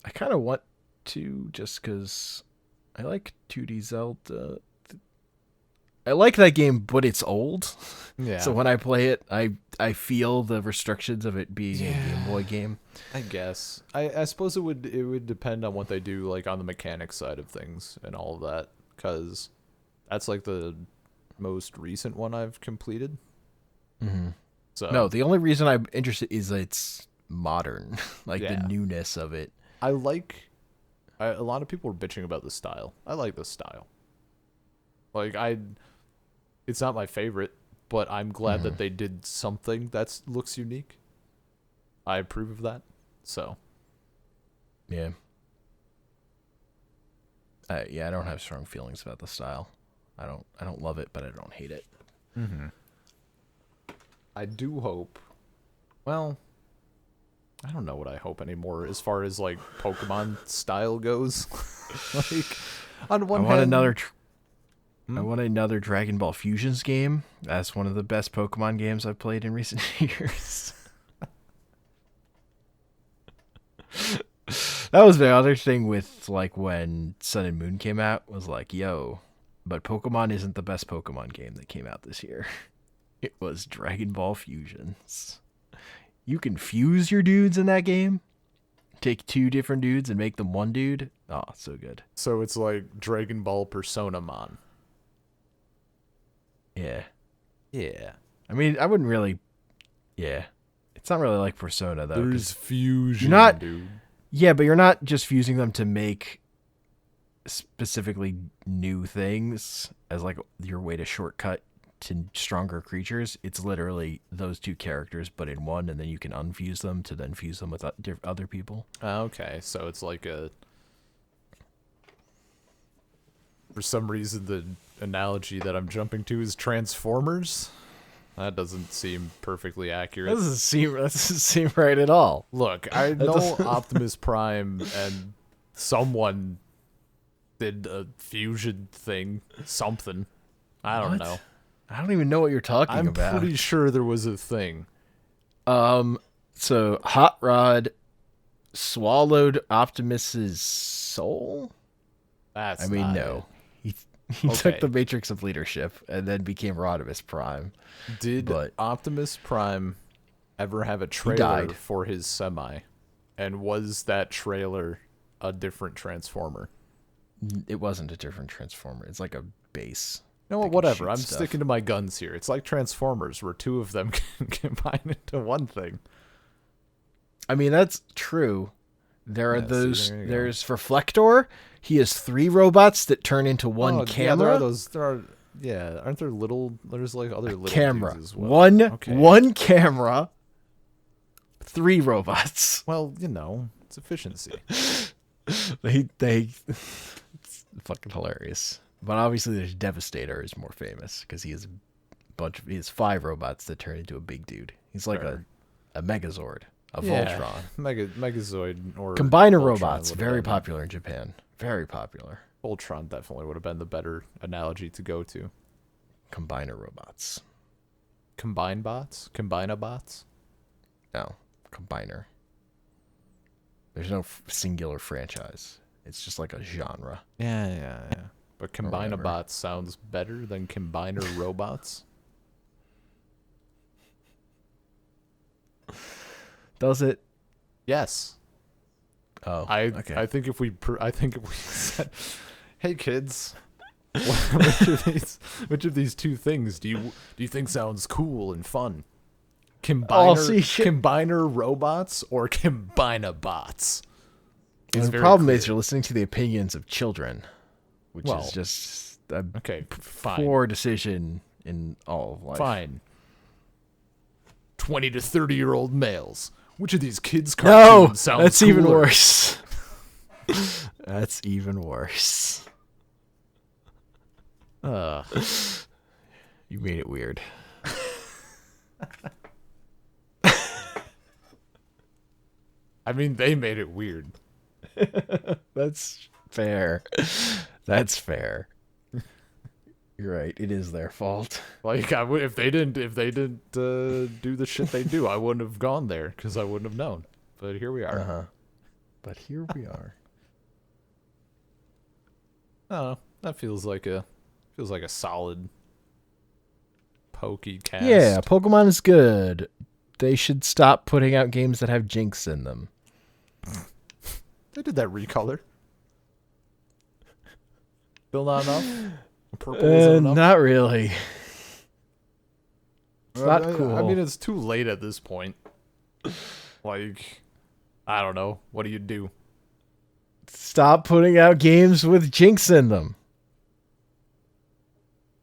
I kind of want to just because I like 2D Zelda. I like that game, but it's old. Yeah. So when I play it, I feel the restrictions of it being a Game Boy game. I guess. I suppose it would depend on what they do, like on the mechanics side of things and all of that, because that's like the most recent one I've completed. Mm-hmm. So No, the only reason I'm interested is that it's modern, like Yeah. the newness of it. a lot of people are bitching about the style. I like the style. Like it's not my favorite, but I'm glad that they did something that looks unique. I approve of that. So Yeah. I don't have strong feelings about the style. I don't love it, but I don't hate it. I do hope. Well, I don't know what I hope anymore as far as like Pokemon style goes. Like on one hand, I want another Dragon Ball Fusions game. That's one of the best Pokemon games I've played in recent years. That was the other thing with like when Sun and Moon came out was like, yo, but Pokemon isn't the best Pokemon game that came out this year. It was Dragon Ball Fusions. You can fuse your dudes in that game. Take 2 different dudes and make them one dude. Oh, so good. so it's like Dragon Ball Persona Mon. Yeah. Yeah. I mean, I wouldn't really. Yeah. It's not really like Persona, though. 'cause There's fusion, you're not- dude. Yeah, but you're not just fusing them to make specifically new things as like your way to shortcut to stronger creatures. It's literally those 2 characters, but in one, and then you can unfuse them to then fuse them with other people. Okay, so it's like for some reason, the analogy that I'm jumping to is Transformers. That doesn't seem perfectly accurate. That doesn't seem right at all. Look, I know Optimus Prime and someone did a fusion thing, something. I don't What? know. I don't even know what you're talking I'm about. pretty sure there was a thing. So Hot Rod swallowed Optimus's soul? That's I mean, not no. He took Okay. the Matrix of Leadership and then became Rodimus Prime. Did But Optimus Prime ever have a trailer died. for his semi? And was that trailer a different Transformer? it wasn't a different Transformer. It's like a base. You know what? that can Whatever. shoot I'm stuff. sticking to my guns here. It's like Transformers, where two of them can combine into one thing. I mean, that's true. There are Yeah, see, those. there you go. There's Reflector. He has 3 robots that turn into one Oh, camera. Yeah, there are those. There are. Yeah, aren't there little? There's like other little camera. dudes as well. One Okay. one camera. 3 robots. Well, you know, it's efficiency. They it's fucking hilarious. But obviously, there's Devastator is more famous because he has he has 5 robots that turn into a big dude. He's like Fair. a Megazord, a Yeah, Voltron. Megazord or Combiner Voltron robots, would've very been- popular in Japan. Very popular. Voltron definitely would have been the better analogy to go to. Combiner robots. Combine bots, Combinabots. No, combiner. There's no singular franchise. It's just like a genre. Yeah. But whatever. Combinabots sounds better than Combiner robots. Does it? Yes. Oh, I okay. I think if we said, "Hey kids, which of these two things do you think sounds cool and fun? Combiner robots or Combinabots?" And It's the very problem clear. is you're listening to the opinions of children, which Well, is just a Okay, fine. poor decision in all of life. Fine. 20 to 30-year-old males. Which of these kids' No, cartoons sounds that's even cooler? worse. That's even worse. Ugh. You made it weird. I mean, they made it weird. That's fair. That's fair. You're right. It is their fault. Like, if they didn't do the shit they do, I wouldn't have gone there because I wouldn't have known. But here we are. Uh-huh. But here we are. I don't know. That feels like a solid pokey cast. Yeah, Pokemon is good. They should stop putting out games that have Jinx in them. They did that recolor. Still not enough? Purple isn't enough? Not really. It's not cool. I mean, it's too late at this point. Like, I don't know. What do you do? Stop putting out games with Jinx in them.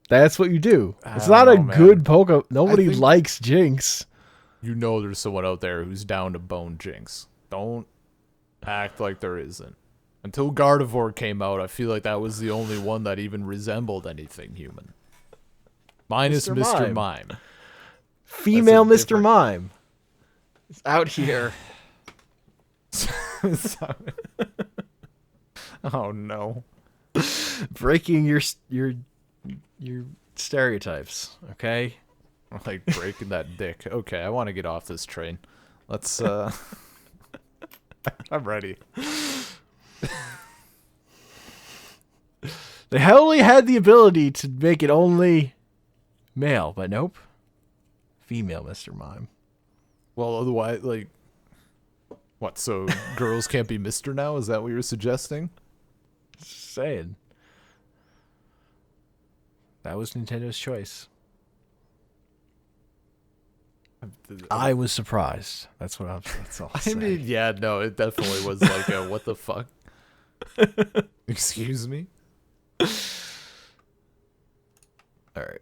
That's what you do. It's I not don't a know, man. good Pokemon. Nobody think- likes Jinx. You know there's someone out there who's down to bone Jinx. Don't act like there isn't. Until Gardevoir came out, I feel like that was the only one that even resembled anything human. Minus Mr. Mr. Mime. Mime. Female That's a Mr. different- Mime. It's out here. Oh no. Breaking your stereotypes, okay? Like breaking that dick. Okay, I want to get off this train. Let's I'm ready. They only had the ability to make it only male, but nope. Female Mr. Mime. Well, otherwise, like, what? So girls can't be Mister now? Is that what you're suggesting? Just saying. That was Nintendo's choice. I was surprised. That's what that's all. I saying. mean, yeah, no, it definitely was like a what the fuck. Excuse me. All right.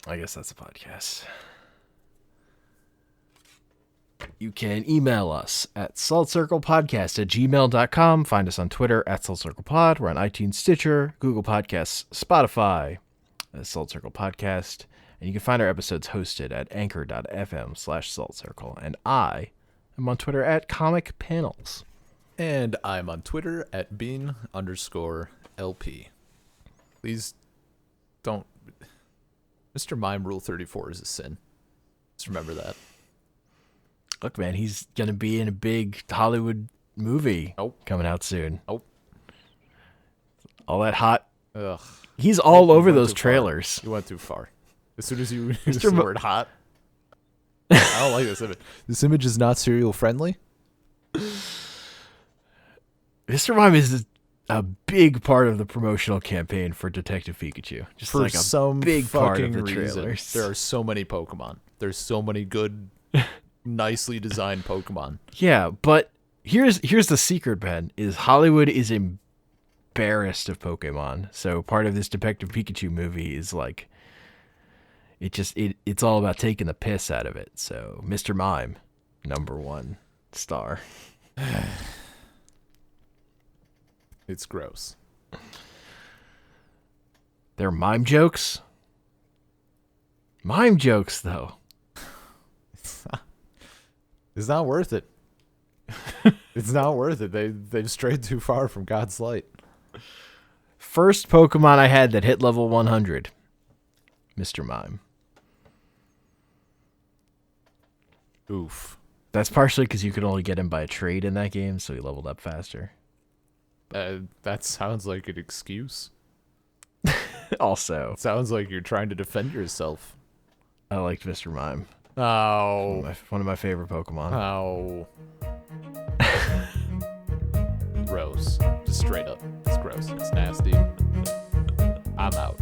I guess that's a podcast. You can email us at saltcirclepodcast@gmail.com. Find us on Twitter at saltcirclepod. We're on iTunes, Stitcher, Google Podcasts, Spotify, Salt Circle Podcast. And you can find our episodes hosted at anchor.fm/saltcircle. And I am on Twitter at Comic Panels. And I'm on Twitter at bean_LP. Please don't. Mr. Mime Rule 34 is a sin. Just remember that. Look, man, he's going to be in a big Hollywood movie Nope. coming out soon. Nope. All that hot Ugh. He's all You over went those too far. trailers. You went too far. As soon as you used Mr. the Mo- word hot, I don't like this image. This image is not cereal friendly. Mr. Mime is a big part of the promotional campaign for Detective Pikachu. Just For like a some big part of fucking the reason, trailers. there are so many Pokemon. There's so many good, nicely designed Pokemon. Yeah, but here's the secret, Ben, is Hollywood is embarrassed of Pokemon. So part of this Detective Pikachu movie is like it's all about taking the piss out of it. So Mr. Mime, #1 star. It's gross. They're mime jokes. Mime jokes, though. It's not worth it. It's not worth it. They've strayed too far from God's light. First Pokemon I had that hit level 100. Mr. Mime. Oof. That's partially because you could only get him by a trade in that game, so he leveled up faster. That sounds like an excuse. Also, It sounds like you're trying to defend yourself. I liked Mr. Mime. Oh. One of my favorite Pokemon. Oh. Gross. Just straight up. It's gross. It's nasty. I'm out.